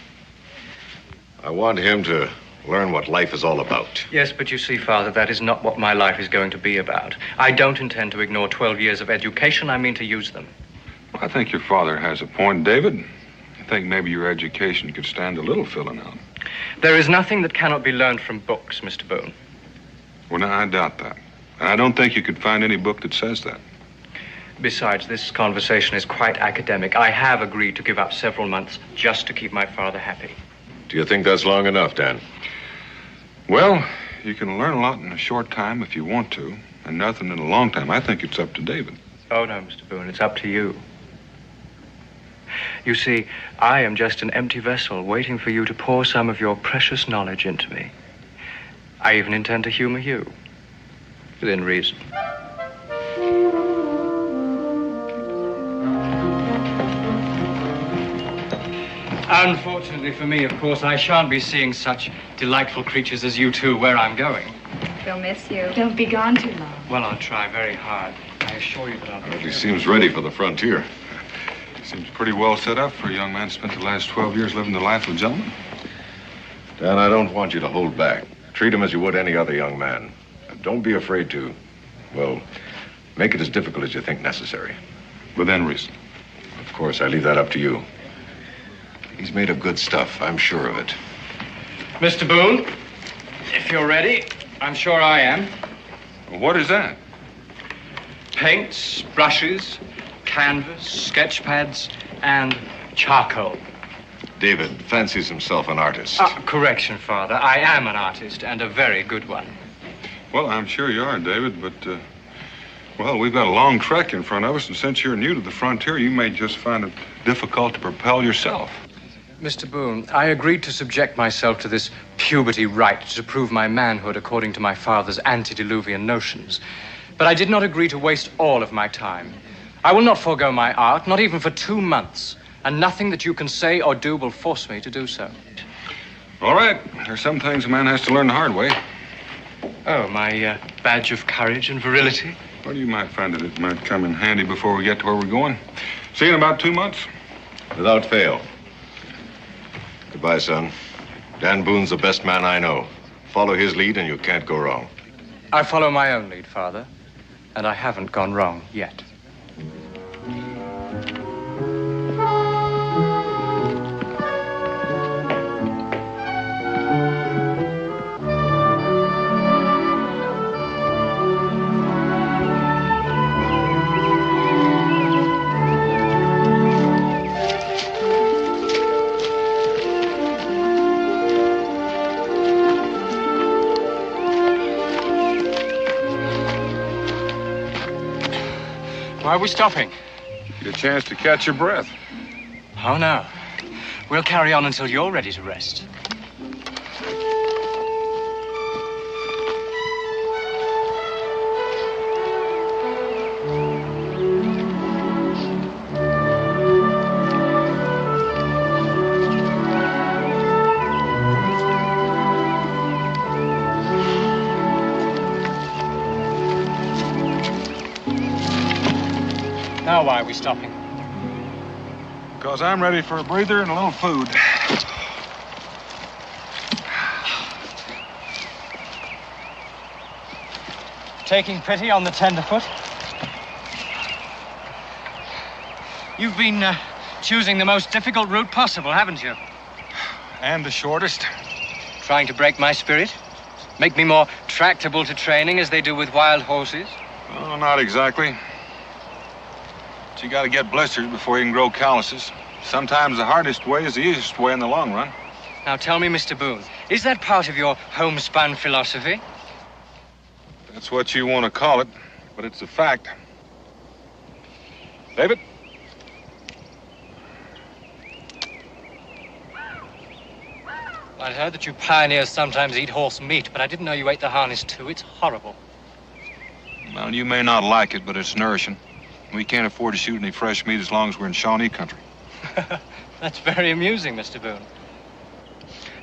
I want him to learn what life is all about. Yes, but you see, Father, that is not what my life is going to be about. I don't intend to ignore 12 years of education. I mean to use them. Well, I think your father has a point, David. I think maybe your education could stand a little filling out. There is nothing that cannot be learned from books, Mr. Boone. Well, now, I doubt that. And I don't think you could find any book that says that. Besides, this conversation is quite academic. I have agreed to give up several months just to keep my father happy. Do you think that's long enough, Dan? Well, you can learn a lot in a short time if you want to, and nothing in a long time. I think it's up to David. Oh, no, Mr. Boone, it's up to you. You see, I am just an empty vessel waiting for you to pour some of your precious knowledge into me. I even intend to humor you, within reason. Unfortunately for me, of course, I shan't be seeing such delightful creatures as you two where I'm going. They'll miss you. Don't be gone too long. Well, I'll try very hard. I assure you that I'll be. He seems ready for the frontier. Seems pretty well set up for a young man spent the last 12 years living the life of a gentleman. Dan, I don't want you to hold back. Treat him as you would any other young man. And don't be afraid to, well, make it as difficult as you think necessary. Within reason. Of course, I leave that up to you. He's made of good stuff, I'm sure of it. Mr. Boone, if you're ready, I'm sure I am. Well, what is that? Paints, brushes, canvas, sketch pads, and charcoal. David fancies himself an artist. Correction, Father. I am an artist, and a very good one. Well, I'm sure you are, David, but, well, we've got a long trek in front of us, and since you're new to the frontier, you may just find it difficult to propel yourself. Mr. Boone, I agreed to subject myself to this puberty rite to prove my manhood according to my father's antediluvian notions. But I did not agree to waste all of my time. I will not forego my art, not even for 2 months, and nothing that you can say or do will force me to do so. All right. There's some things a man has to learn the hard way. Oh, my badge of courage and virility? Well, you might find that it might come in handy before we get to where we're going. See you in about 2 months. Without fail. Goodbye, son. Dan Boone's the best man I know. Follow his lead and you can't go wrong. I follow my own lead, Father, and I haven't gone wrong yet. Why are we stopping? Get a chance to catch your breath. Oh, no. We'll carry on until you're ready to rest. Now why are we stopping? Because I'm ready for a breather and a little food. Taking pity on the tenderfoot? You've been choosing the most difficult route possible, haven't you? And the shortest. Trying to break my spirit? Make me more tractable to training as they do with wild horses? Oh, not exactly. But you gotta get blisters before you can grow calluses. Sometimes the hardest way is the easiest way in the long run. Now tell me, Mr. Boone, is that part of your homespun philosophy? That's what you want to call it, but it's a fact. David? I'd heard that you pioneers sometimes eat horse meat, but I didn't know you ate the harness too. It's horrible. Well, you may not like it, but it's nourishing. We can't afford to shoot any fresh meat as long as we're in Shawnee country. That's very amusing, Mr. Boone.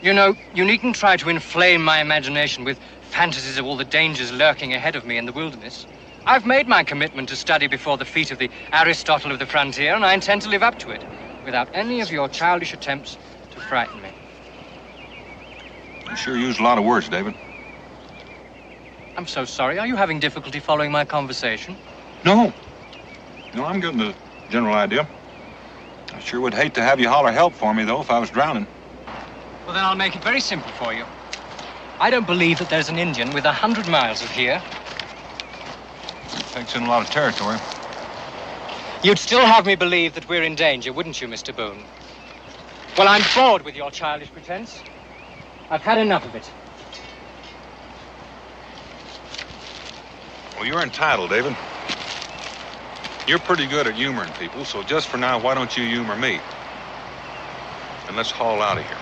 You know, you needn't try to inflame my imagination with fantasies of all the dangers lurking ahead of me in the wilderness. I've made my commitment to study before the feet of the Aristotle of the frontier, and I intend to live up to it, without any of your childish attempts to frighten me. You sure used a lot of words, David. I'm so sorry. Are you having difficulty following my conversation? No. No, I'm getting the general idea. I sure would hate to have you holler help for me, though, if I was drowning. Well, then I'll make it very simple for you. I don't believe that there's an Indian within 100 miles of here. Takes in a lot of territory. You'd still have me believe that we're in danger, wouldn't you, Mr. Boone? Well, I'm bored with your childish pretense. I've had enough of it. Well, you're entitled, David. You're pretty good at humoring people, so just for now, why don't you humor me? And let's haul out of here.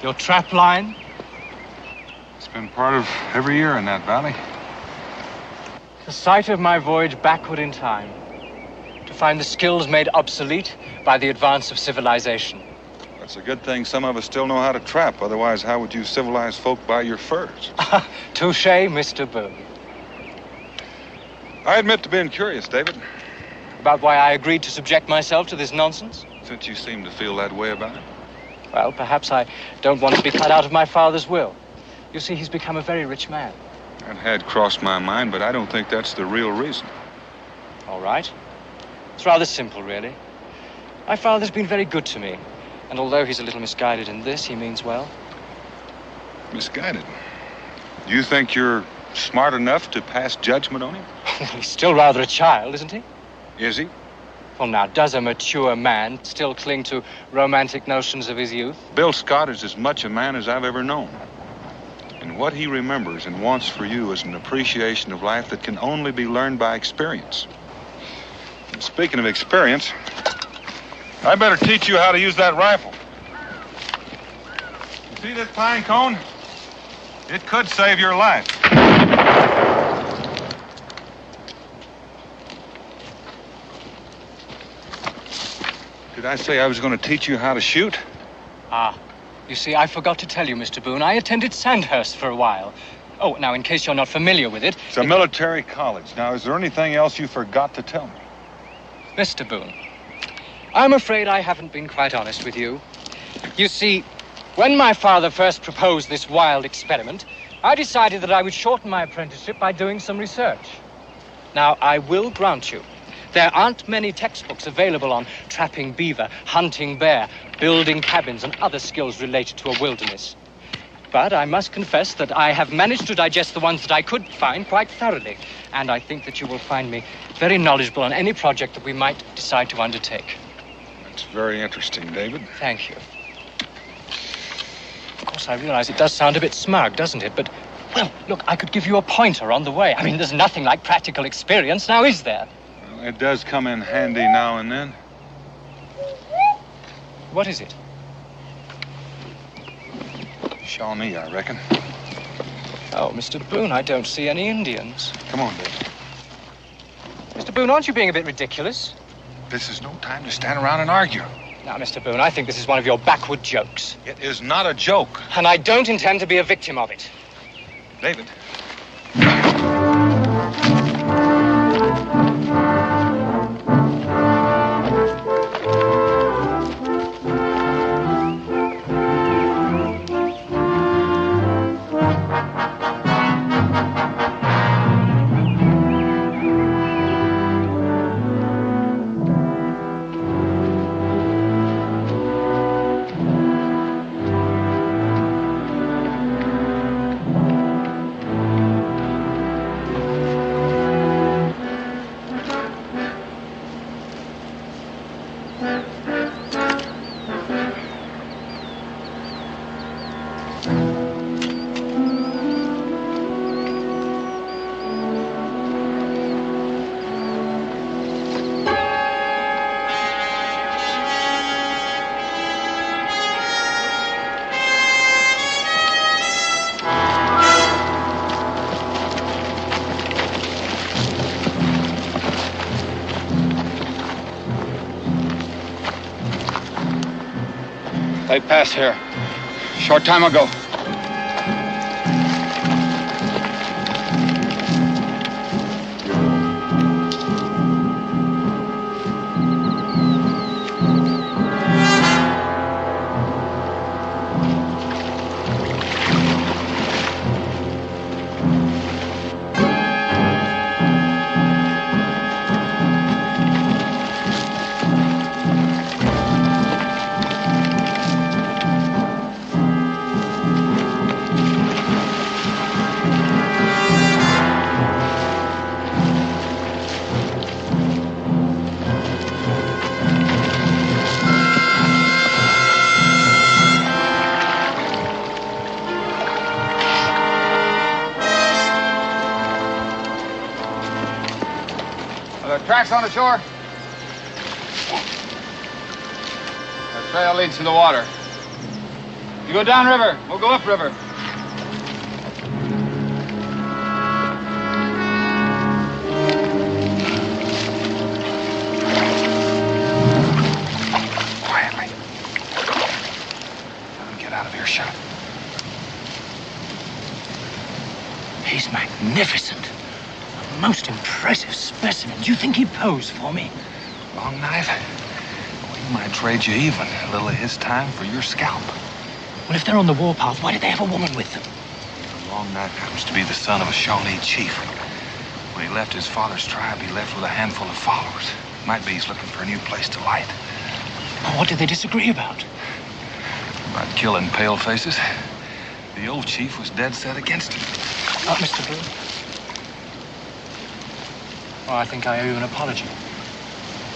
Your trap line? It's been part of every year in that valley. The site of my voyage backward in time, to find the skills made obsolete by the advance of civilization. That's a good thing some of us still know how to trap. Otherwise, how would you civilized folk buy your furs? Touché, Mr. Boone. I admit to being curious, David. About why I agreed to subject myself to this nonsense? Since you seem to feel that way about it. Well, perhaps I don't want to be cut out of my father's will. You see, he's become a very rich man. That had crossed my mind, but I don't think that's the real reason. All right. It's rather simple, really. My father's been very good to me. And although he's a little misguided in this, he means well. Misguided? Do you think you're smart enough to pass judgment on him? He's still rather a child, isn't he? Is he? Well, now, does a mature man still cling to romantic notions of his youth? Bill Scott is as much a man as I've ever known. And what he remembers and wants for you is an appreciation of life that can only be learned by experience. And speaking of experience, I better teach you how to use that rifle. You see this pine cone? It could save your life. Did I say I was going to teach you how to shoot? Ah, you see, I forgot to tell you, Mr. Boone. I attended Sandhurst for a while. Oh, now, in case you're not familiar with it... It's a military college. Now, is there anything else you forgot to tell me? Mr. Boone, I'm afraid I haven't been quite honest with you. You see, when my father first proposed this wild experiment, I decided that I would shorten my apprenticeship by doing some research. Now, I will grant you, there aren't many textbooks available on trapping beaver, hunting bear, building cabins, and other skills related to a wilderness. But I must confess that I have managed to digest the ones that I could find quite thoroughly, and I think that you will find me very knowledgeable on any project that we might decide to undertake. That's very interesting, David. Thank you. Of course, I realize it does sound a bit smug, doesn't it? But, well, look, I could give you a pointer on the way. I mean, there's nothing like practical experience, now is there? Well, it does come in handy now and then. What is it? Shawnee, I reckon. Oh, Mr. Boone, I don't see any Indians. Come on, David. Mr. Boone, aren't you being a bit ridiculous? This is no time to stand around and argue. Now, Mr. Boone, I think this is one of your backward jokes. It is not a joke. And I don't intend to be a victim of it. David. They passed here. Short time ago. Tracks on the shore. The trail leads to the water. You go downriver, we'll go upriver. Quietly. Let him get out of earshot. He's magnificent. Most impressive specimen. Do you think he'd pose for me? Long knife? Well, he might trade you even. A little of his time for your scalp. Well, if they're on the warpath, why did they have a woman with them? The Long Knife happens to be the son of a Shawnee chief. When he left his father's tribe, he left with a handful of followers. Might be he's looking for a new place to light. Well, what did they disagree about? About killing pale faces. The old chief was dead set against him. Mr. Boone. Well, I think I owe you an apology.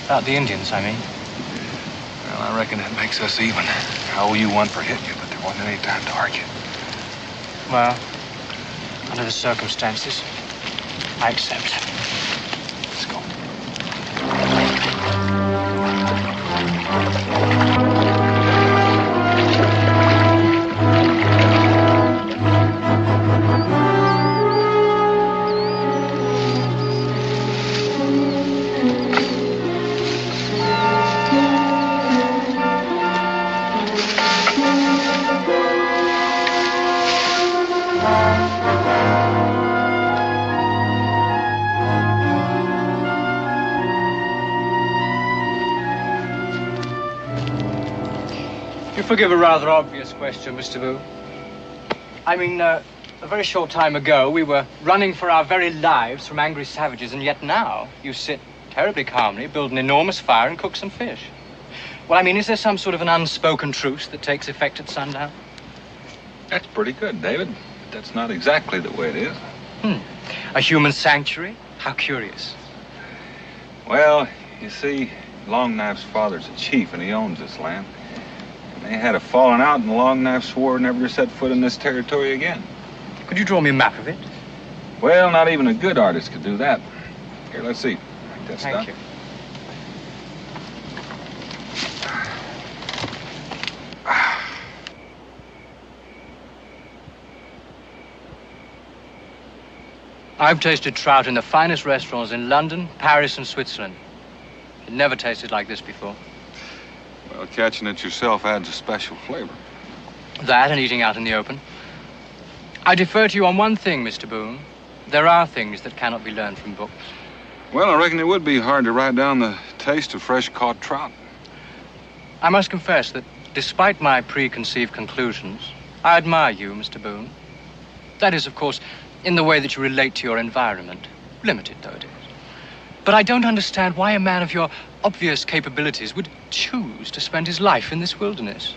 About the Indians, I mean. Well, I reckon that makes us even. I owe you one for hitting you, but there wasn't any time to argue. Well, under the circumstances, I accept. Let's go. You forgive a rather obvious question, Mr. Boone. I mean, a very short time ago, we were running for our very lives from angry savages, and yet now you sit terribly calmly, build an enormous fire, and cook some fish. Well, I mean, is there some sort of an unspoken truce that takes effect at sundown? That's pretty good, David. But that's not exactly the way it is. A human sanctuary? How curious. Well, you see, Long Knife's father's a chief, and he owns this land. And they had a falling out, and Long Knife swore never to set foot in this territory again. Could you draw me a map of it? Well, not even a good artist could do that. Here, let's see. That's Thank you. I've tasted trout in the finest restaurants in London, Paris, and Switzerland. It never tasted like this before. Well, catching it yourself adds a special flavor. That and eating out in the open. I defer to you on one thing, Mr. Boone. There are things that cannot be learned from books. Well, I reckon it would be hard to write down the taste of fresh-caught trout. I must confess that, despite my preconceived conclusions, I admire you, Mr. Boone. That is, of course, in the way that you relate to your environment, limited though it is. But I don't understand why a man of your obvious capabilities would choose to spend his life in this wilderness.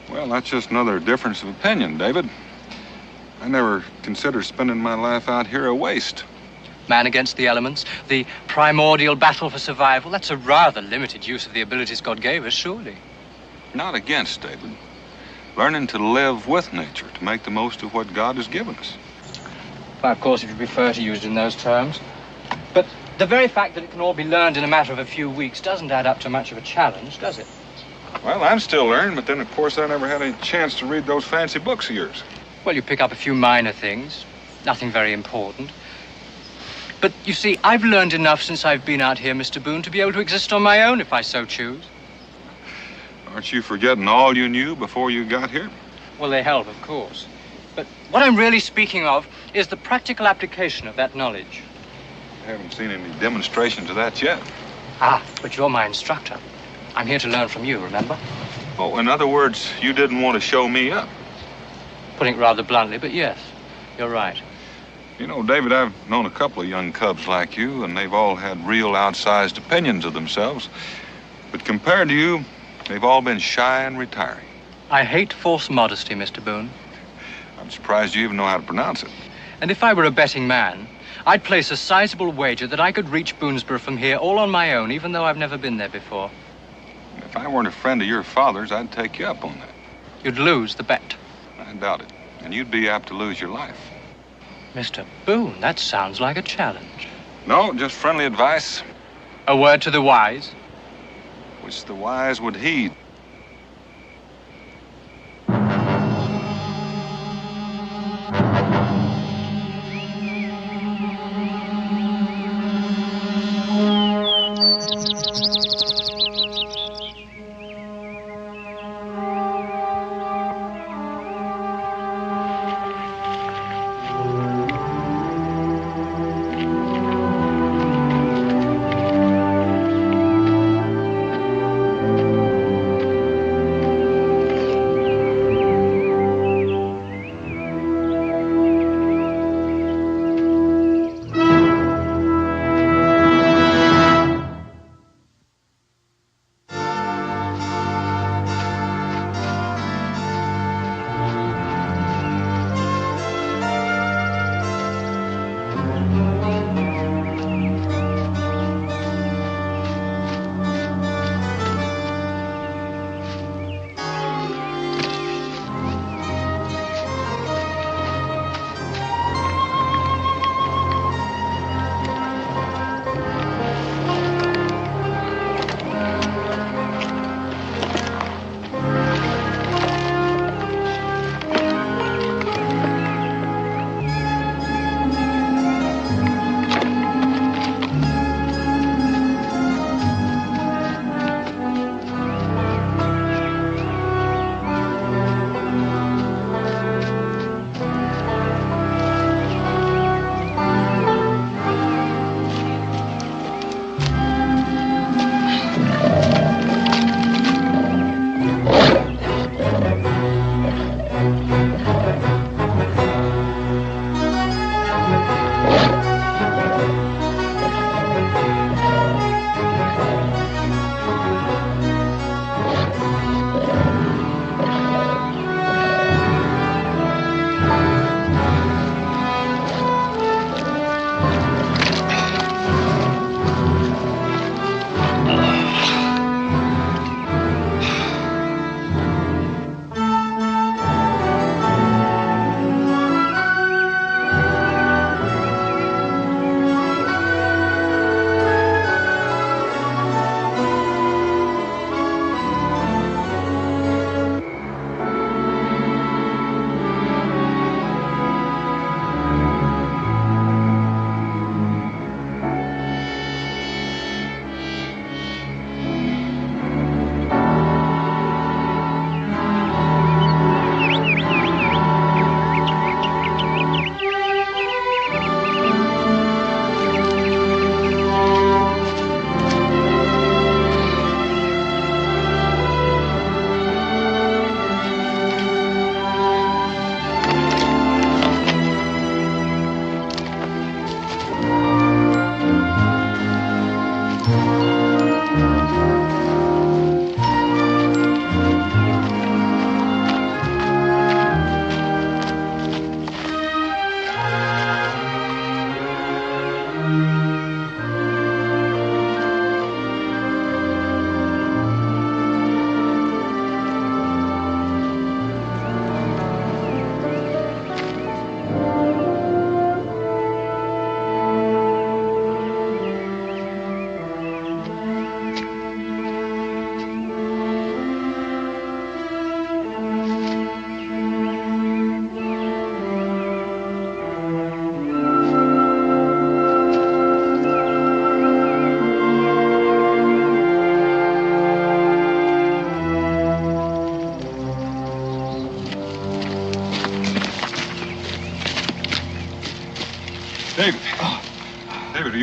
Well, that's just another difference of opinion, David. I never consider spending my life out here a waste. Man against the elements, the primordial battle for survival, that's a rather limited use of the abilities God gave us, surely. Not against, David. Learning to live with nature, to make the most of what God has given us. Well, of course, if you prefer to use it in those terms. But the very fact that it can all be learned in a matter of a few weeks doesn't add up to much of a challenge, does it? Well, I'm still learning, but then, of course, I never had any chance to read those fancy books of yours. Well, you pick up a few minor things, nothing very important. But, you see, I've learned enough since I've been out here, Mr. Boone, to be able to exist on my own if I so choose. Aren't you forgetting all you knew before you got here? Well, they help, of course. But what I'm really speaking of is the practical application of that knowledge. I haven't seen any demonstrations of that yet. Ah, but you're my instructor. I'm here to learn from you, remember? Oh, in other words, you didn't want to show me up. Putting it rather bluntly, but yes, you're right. You know, David, I've known a couple of young cubs like you, and they've all had real outsized opinions of themselves. But compared to you, they've all been shy and retiring. I hate false modesty, Mr. Boone. I'm surprised you even know how to pronounce it. And if I were a betting man, I'd place a sizable wager that I could reach Boonesboro from here all on my own, even though I've never been there before. If I weren't a friend of your father's, I'd take you up on that. You'd lose the bet. I doubt it. And you'd be apt to lose your life. Mr. Boone, that sounds like a challenge. No, just friendly advice. A word to the wise? Which the wise would heed.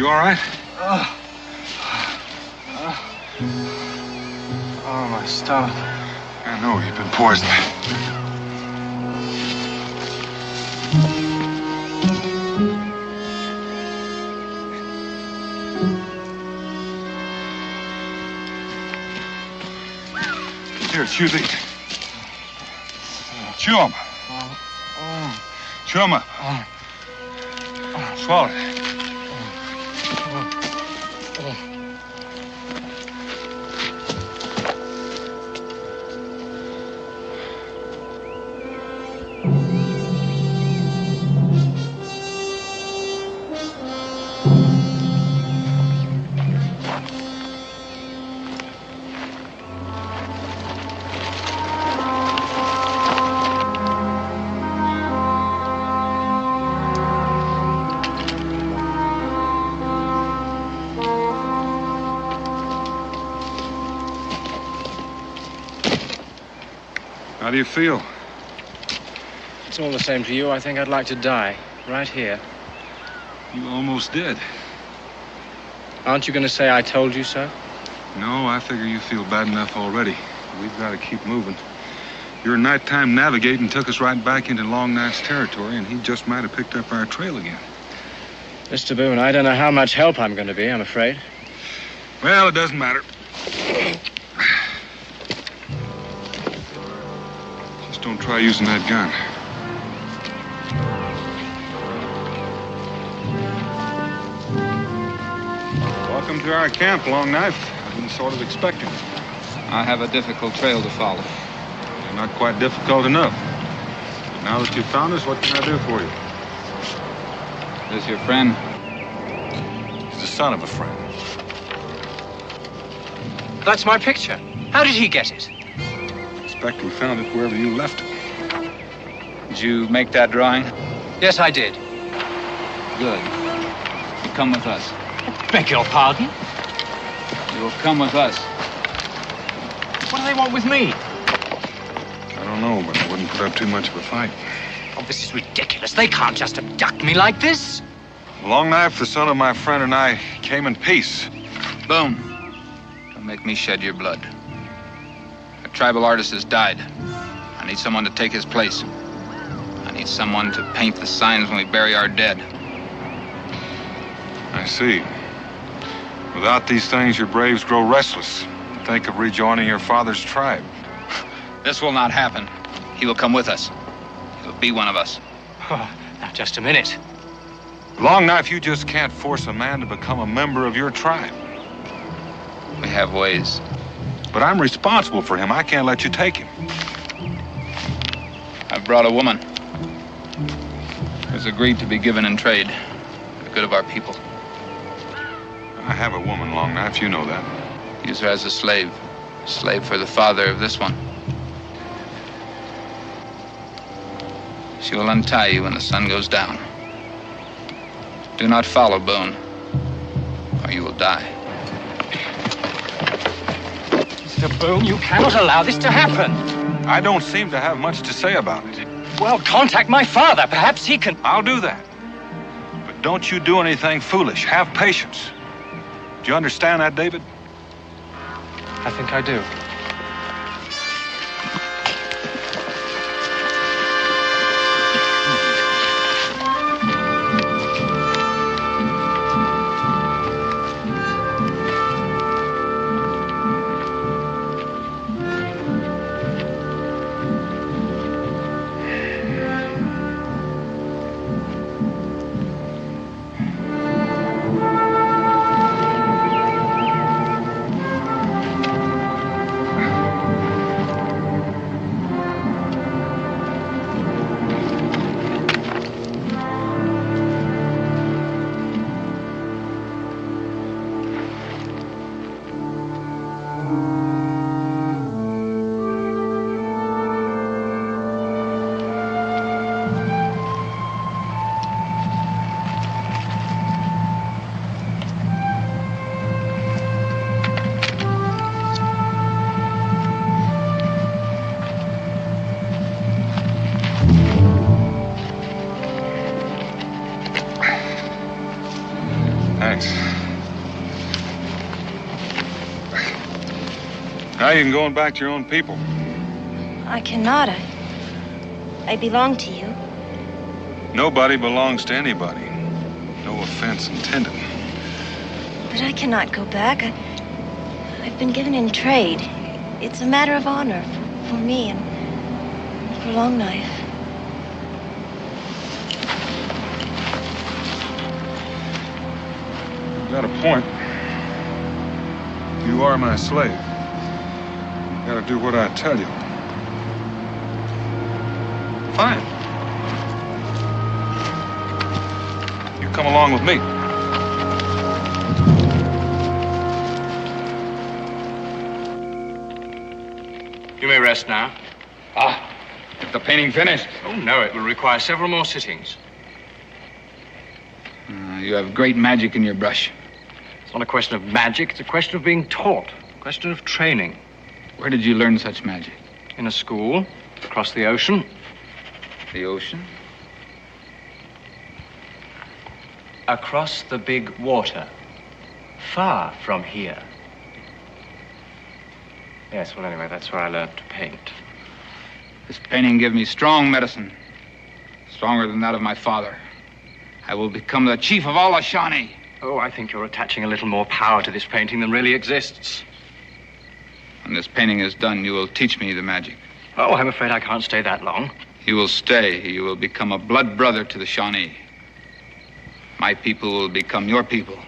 You all right? Oh, my stomach. I know you've been poisoned. Here, chew these. Chew them. Chew them up. Swallow it. How do you feel? It's all the same to you. I think I'd like to die. Right here. You almost did. Aren't you going to say I told you so? No, I figure you feel bad enough already. We've got to keep moving. Your nighttime navigating took us right back into Long Knife's territory, and he just might have picked up our trail again. Mr. Boone, I don't know how much help I'm going to be, I'm afraid. Well, it doesn't matter. Just don't try using that gun. Welcome to our camp, Long Knife. I've been sort of expecting it. I have a difficult trail to follow. Not quite difficult enough. But now that you've found us, what can I do for you? Is this your friend? He's the son of a friend. That's my picture. How did he get it? I expect we found it wherever you left it. Did you make that drawing? Yes, I did. Good. You come with us. Beg your pardon? You will come with us. What do they want with me? I don't know, but I wouldn't put up too much of a fight. Oh, this is ridiculous. They can't just abduct me like this. Long Knife, the son of my friend, and I came in peace. Boone, don't make me shed your blood. A tribal artist has died. I need someone to take his place. I need someone to paint the signs when we bury our dead. I see. Without these things, your braves grow restless. Think of rejoining your father's tribe. This will not happen. He will come with us. He'll be one of us. Oh, now, just a minute. Long Knife, you just can't force a man to become a member of your tribe. We have ways. But I'm responsible for him. I can't let you take him. I've brought a woman who's agreed to be given in trade for the good of our people. I have a woman, Long Knife. You know that. Use her as a slave. Slave for the father of this one. She will untie you when the sun goes down. Do not follow, Boone, or you will die. Mr. Boone, you cannot allow this to happen. I don't seem to have much to say about it. Well, contact my father. Perhaps he can... I'll do that. But don't you do anything foolish. Have patience. Do you understand that, David? I think I do. Now you can go back to your own people. I cannot. I belong to you. Nobody belongs to anybody. No offense intended. But I cannot go back. I've been given in trade. It's a matter of honor for me and for Long Knife. You got a point. You are my slave. You gotta do what I tell you. Fine. You come along with me. You may rest now. Ah, is the painting finished? Oh, no, it will require several more sittings. You have great magic in your brush. It's not a question of magic, it's a question of being taught, a question of training. Where did you learn such magic? In a school, across the ocean. The ocean? Across the big water. Far from here. Yes, well, anyway, that's where I learned to paint. This painting gives me strong medicine. Stronger than that of my father. I will become the chief of all the Shawnee. Oh, I think you're attaching a little more power to this painting than really exists. When this painting is done, you will teach me the magic. Oh, I'm afraid I can't stay that long. You will stay. You will become a blood brother to the Shawnee. My people will become your people.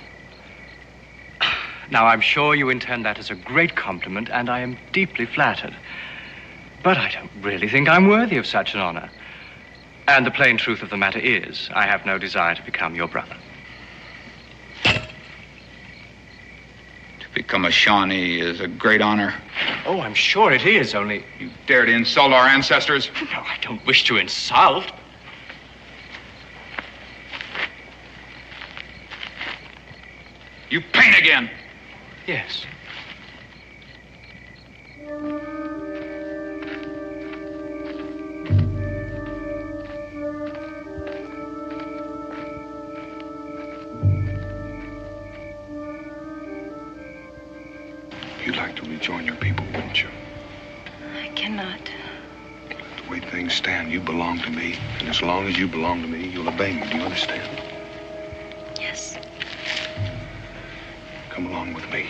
Now, I'm sure you intend that as a great compliment, and I am deeply flattered. But I don't really think I'm worthy of such an honor. And the plain truth of the matter is, I have no desire to become your brother. To become a Shawnee is a great honor. Oh, I'm sure it is, only... You dare to insult our ancestors? No, I don't wish to insult. You paint again. Yes. You'd like to rejoin your people, wouldn't you? I cannot. The way things stand, you belong to me. And as long as you belong to me, you'll obey me. Do you understand? Yes. Come along with me.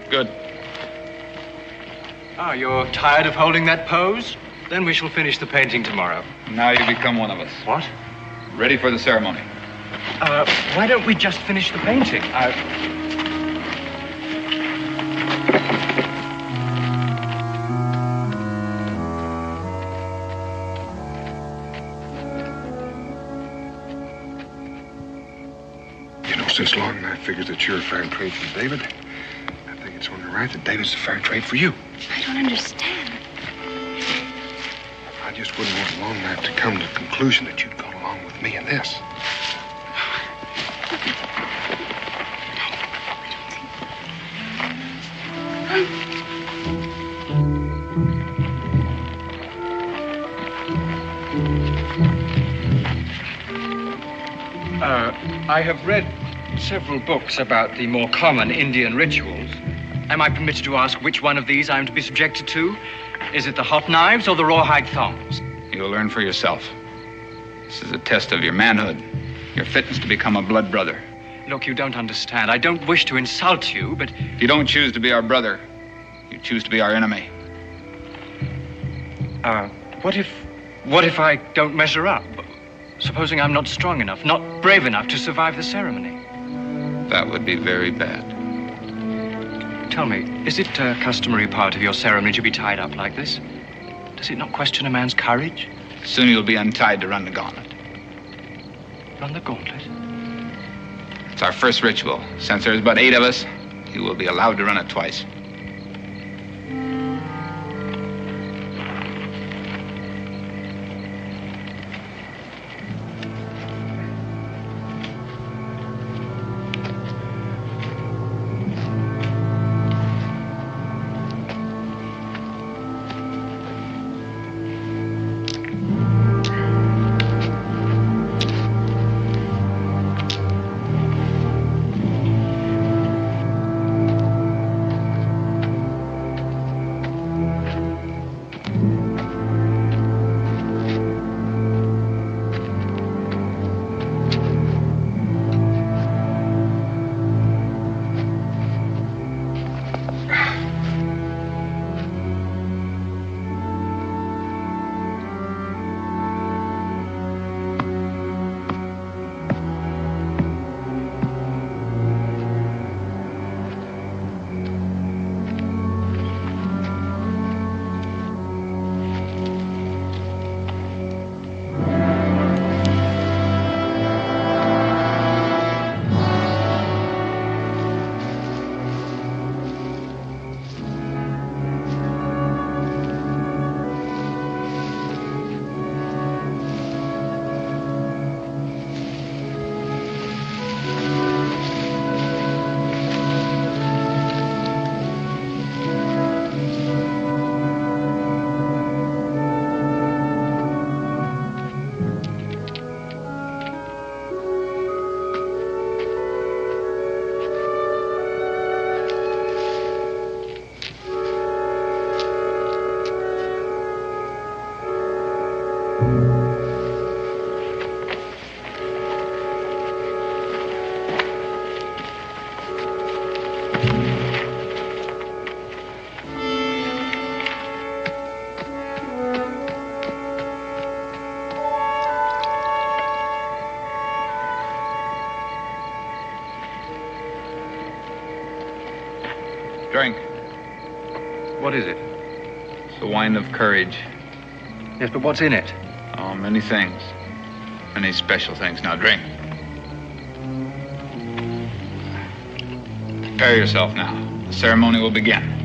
Good. Ah, you're tired of holding that pose? Then we shall finish the painting tomorrow. Now you become one of us. What? Ready for the ceremony. Why don't we just finish the painting? You know, since Long Knife figures that you're a fair trade for David, I think it's only right that David's a fair trade for you. I don't understand. I just wouldn't want Long Knife to come to the conclusion that you'd gone along with me in this. I have read several books about the more common Indian rituals. Am I permitted to ask which one of these I am to be subjected to? Is it the hot knives or the rawhide thongs? You'll learn for yourself. This is a test of your manhood, your fitness to become a blood brother. Look, you don't understand. I don't wish to insult you, but... If you don't choose to be our brother, you choose to be our enemy. What if I don't measure up? Supposing I'm not strong enough, not brave enough to survive the ceremony? That would be very bad. Tell me, is it a customary part of your ceremony to be tied up like this? Does it not question a man's courage? Soon you'll be untied to run the gauntlet. Run the gauntlet? It's our first ritual. Since there's but 8 of us, you will be allowed to run it twice. Drink. What is it? It's the wine of courage. Yes, but what's in it? Oh, many things. Many special things. Now, drink. Prepare yourself now. The ceremony will begin.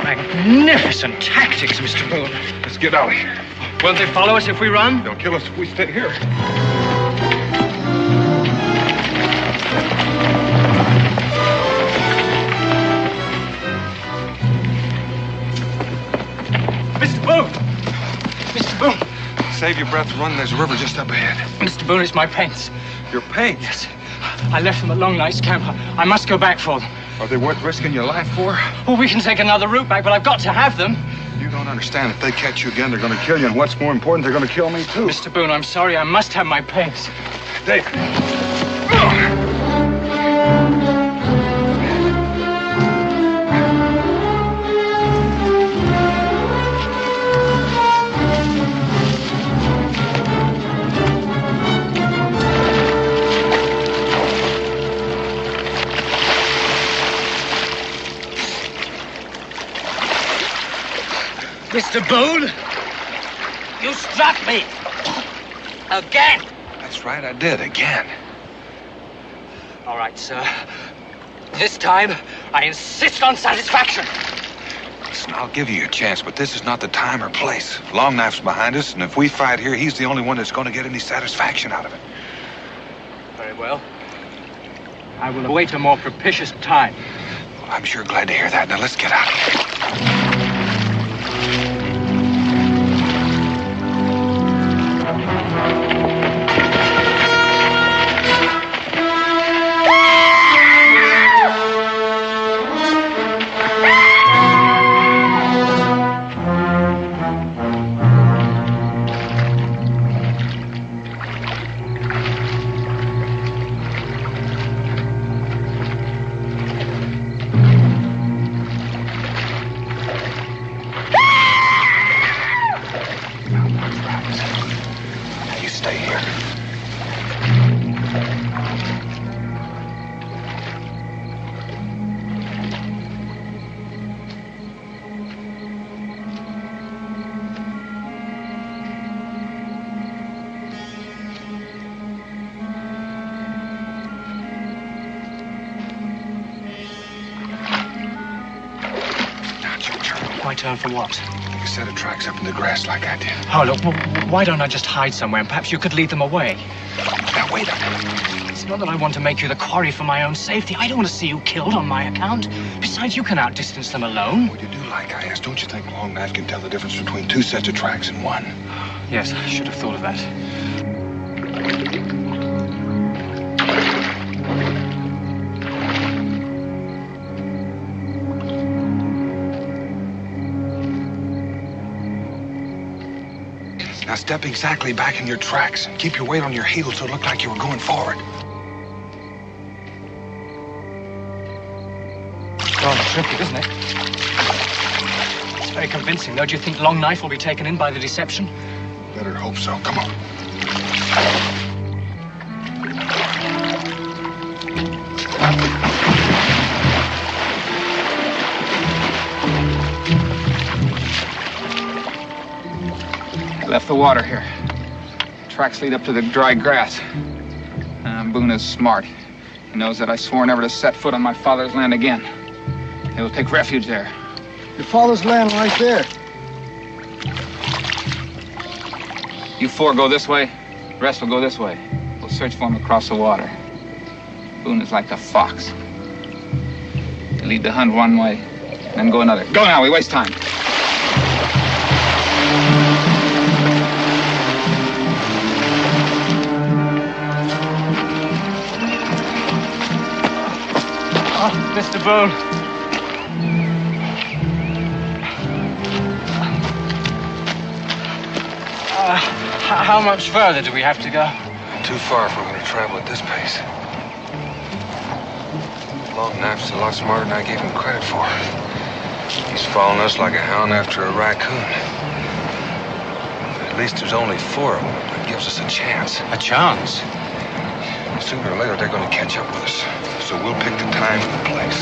Magnificent tactics, Mr. Boone. Let's get out of here. Won't they follow us if we run? They'll kill us if we stay here. Mr. Boone! Mr. Boone! Save your breath and run. There's a river just up ahead. Mr. Boone, it's my paints. Your paints? Yes. I left them at Long Night's camp. I must go back for them. Are they worth risking your life for? Well, we can take another route back, but I've got to have them. You don't understand. If they catch you again, they're going to kill you. And what's more important, they're going to kill me, too. Mr. Boone, I'm sorry. I must have my paints. Dave. Mr. Boone, you struck me. Again. That's right, I did, again. All right, sir. This time, I insist on satisfaction. Listen, I'll give you a chance, but this is not the time or place. Long Knife's behind us, and if we fight here, he's the only one that's going to get any satisfaction out of it. Very well. I will await a more propitious time. Well, I'm sure glad to hear that. Now, let's get out of here. Turn for what? Take a set of tracks up in the grass like I did. Oh, look, why don't I just hide somewhere and perhaps you could lead them away? Now, wait a minute. It's not that I want to make you the quarry for my own safety. I don't want to see you killed on my account. Besides, you can outdistance them alone. Well, you do like I asked. Don't you think Long Knife can tell the difference between two sets of tracks and one? Yes, I should have thought of that. Now step exactly back in your tracks. Keep your weight on your heels so it looked like you were going forward. Rather tricky, isn't it? It's very convincing, though. Do you think Long Knife will be taken in by the deception? Better hope so. Come on. Left the water here. Tracks lead up to the dry grass. Boone is smart. He knows that I swore never to set foot on my father's land again. He will take refuge there. Your father's land right there. You four go this way, the rest will go this way. We'll search for him across the water. Boone is like the fox. You lead the hunt one way, then go another. Go now, we waste time. Mr. Boone. How much further do we have to go? Too far if we're going to travel at this pace. Long Knife's a lot smarter than I gave him credit for. He's following us like a hound after a raccoon. At least there's only 4 of them. That gives us a chance. A chance? Sooner or later, they're going to catch up with us. So we'll pick the time and the place.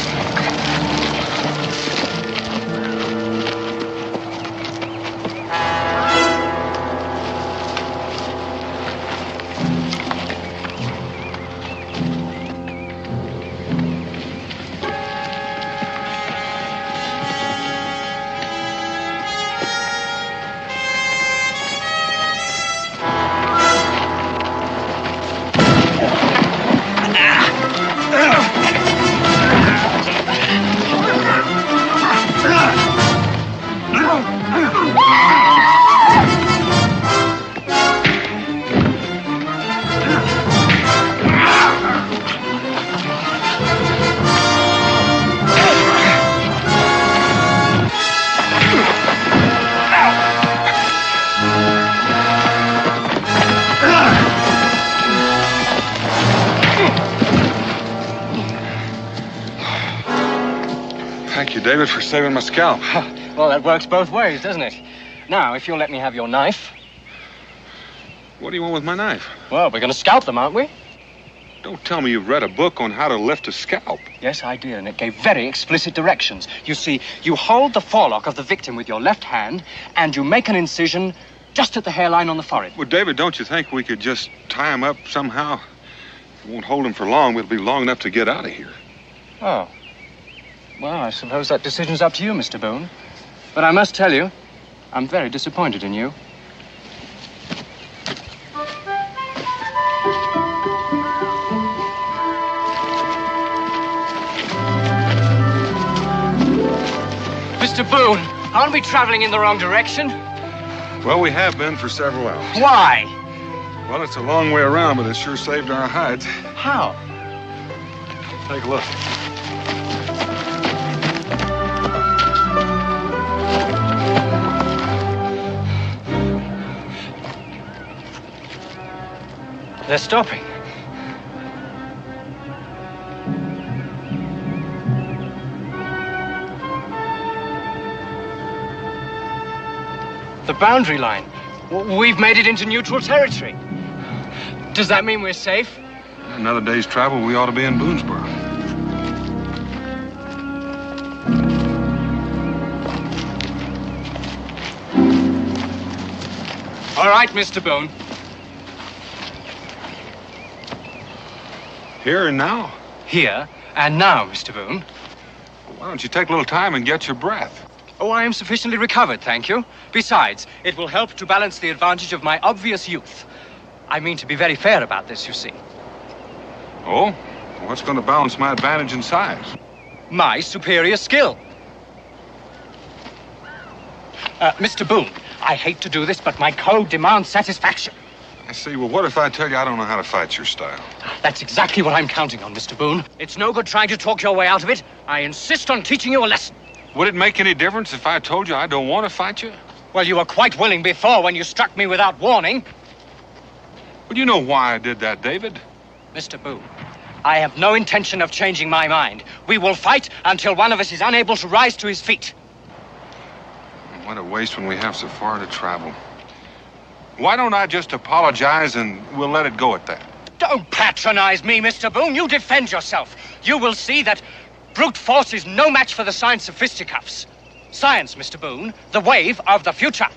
Thank you, David, for saving my scalp. Well, that works both ways, doesn't it? Now, if you'll let me have your knife. What do you want with my knife? Well, we're going to scalp them, aren't we? Don't tell me you've read a book on how to lift a scalp. Yes, I did, and it gave very explicit directions. You see, you hold the forelock of the victim with your left hand, and you make an incision just at the hairline on the forehead. Well, David, don't you think we could just tie him up somehow? It won't hold him for long, but it'll be long enough to get out of here. Oh. Well, I suppose that decision's up to you, Mr. Boone. But I must tell you, I'm very disappointed in you. Mr. Boone, aren't we traveling in the wrong direction? Well, we have been for several hours. Why? Well, it's a long way around, but it sure saved our hides. How? Take a look. They're stopping. The boundary line. We've made it into neutral territory. Does that mean we're safe? Another day's travel, we ought to be in Boonesboro. All right, Mr. Boone. Here and now? Here and now, Mr. Boone. Why don't you take a little time and get your breath? Oh, I am sufficiently recovered, thank you. Besides, it will help to balance the advantage of my obvious youth. I mean to be very fair about this, you see. Oh? What's going to balance my advantage in size? My superior skill. Mr. Boone, I hate to do this, but my code demands satisfaction. I see. Well, what if I tell you I don't know how to fight your style? That's exactly what I'm counting on, Mr. Boone. It's no good trying to talk your way out of it. I insist on teaching you a lesson. Would it make any difference if I told you I don't want to fight you? Well, you were quite willing before when you struck me without warning. Well, you know why I did that, David. Mr. Boone, I have no intention of changing my mind. We will fight until one of us is unable to rise to his feet. What a waste when we have so far to travel. Why don't I just apologize and we'll let it go at that? Don't patronize me, Mr. Boone. You defend yourself. You will see that brute force is no match for the science of fisticuffs. Science, Mr. Boone, the wave of the future.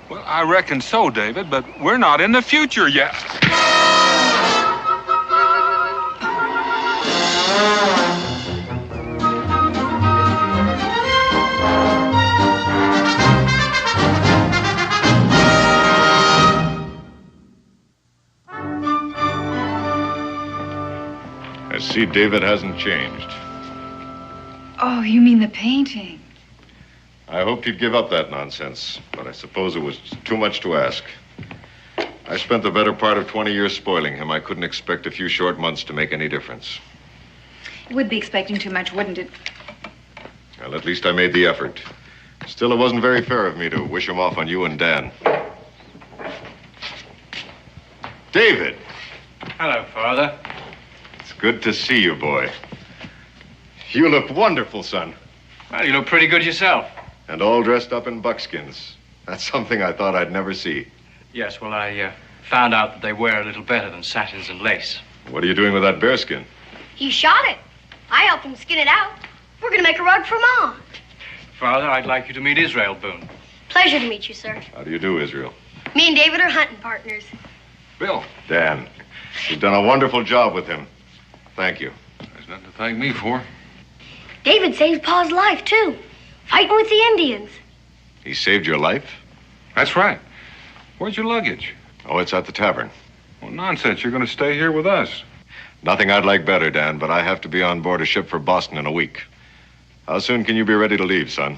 Well, I reckon so, David, but we're not in the future yet. I see David hasn't changed. Oh, you mean the painting? I hoped he'd give up that nonsense, but I suppose it was too much to ask. I spent the better part of 20 years spoiling him. I couldn't expect a few short months to make any difference. You would be expecting too much, wouldn't it? Well, at least I made the effort. Still, it wasn't very fair of me to wish him off on you and Dan. David! Hello, Father. It's good to see you, boy. You look wonderful, son. Well, you look pretty good yourself. And all dressed up in buckskins. That's something I thought I'd never see. Yes, well, I found out that they wear a little better than satins and lace. What are you doing with that bearskin? He shot it. I helped him skin it out. We're going to make a rug for Mom. Father, I'd like you to meet Israel Boone. Pleasure to meet you, sir. How do you do, Israel? Me and David are hunting partners. Bill. Dan. You've done a wonderful job with him. Thank you. There's nothing to thank me for. David saved Pa's life, too. Fighting with the Indians. He saved your life? That's right. Where's your luggage? Oh, it's at the tavern. Well, nonsense. You're going to stay here with us. Nothing I'd like better, Dan, but I have to be on board a ship for Boston in a week. How soon can you be ready to leave, son?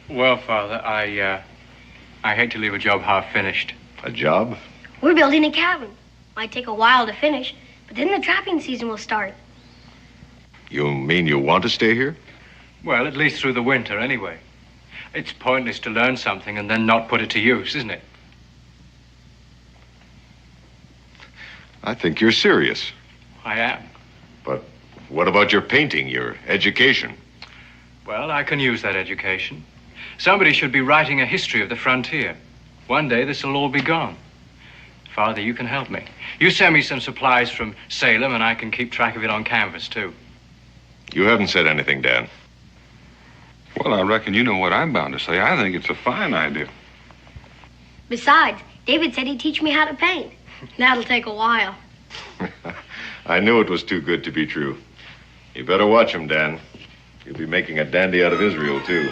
Well, Father, I hate to leave a job half finished. A job? We're building a cabin. Might take a while to finish, but then the trapping season will start. You mean you want to stay here? Well, at least through the winter, anyway. It's pointless to learn something and then not put it to use, isn't it? I think you're serious. I am. But what about your painting, your education? Well, I can use that education. Somebody should be writing a history of the frontier. One day, this will all be gone. Father, you can help me. You send me some supplies from Salem, and I can keep track of it on canvas, too. You haven't said anything, Dan. Well, I reckon you know what I'm bound to say. I think it's a fine idea. Besides, David said he'd teach me how to paint. That'll take a while. I knew it was too good to be true. You better watch him, Dan. You'll be making a dandy out of Israel, too.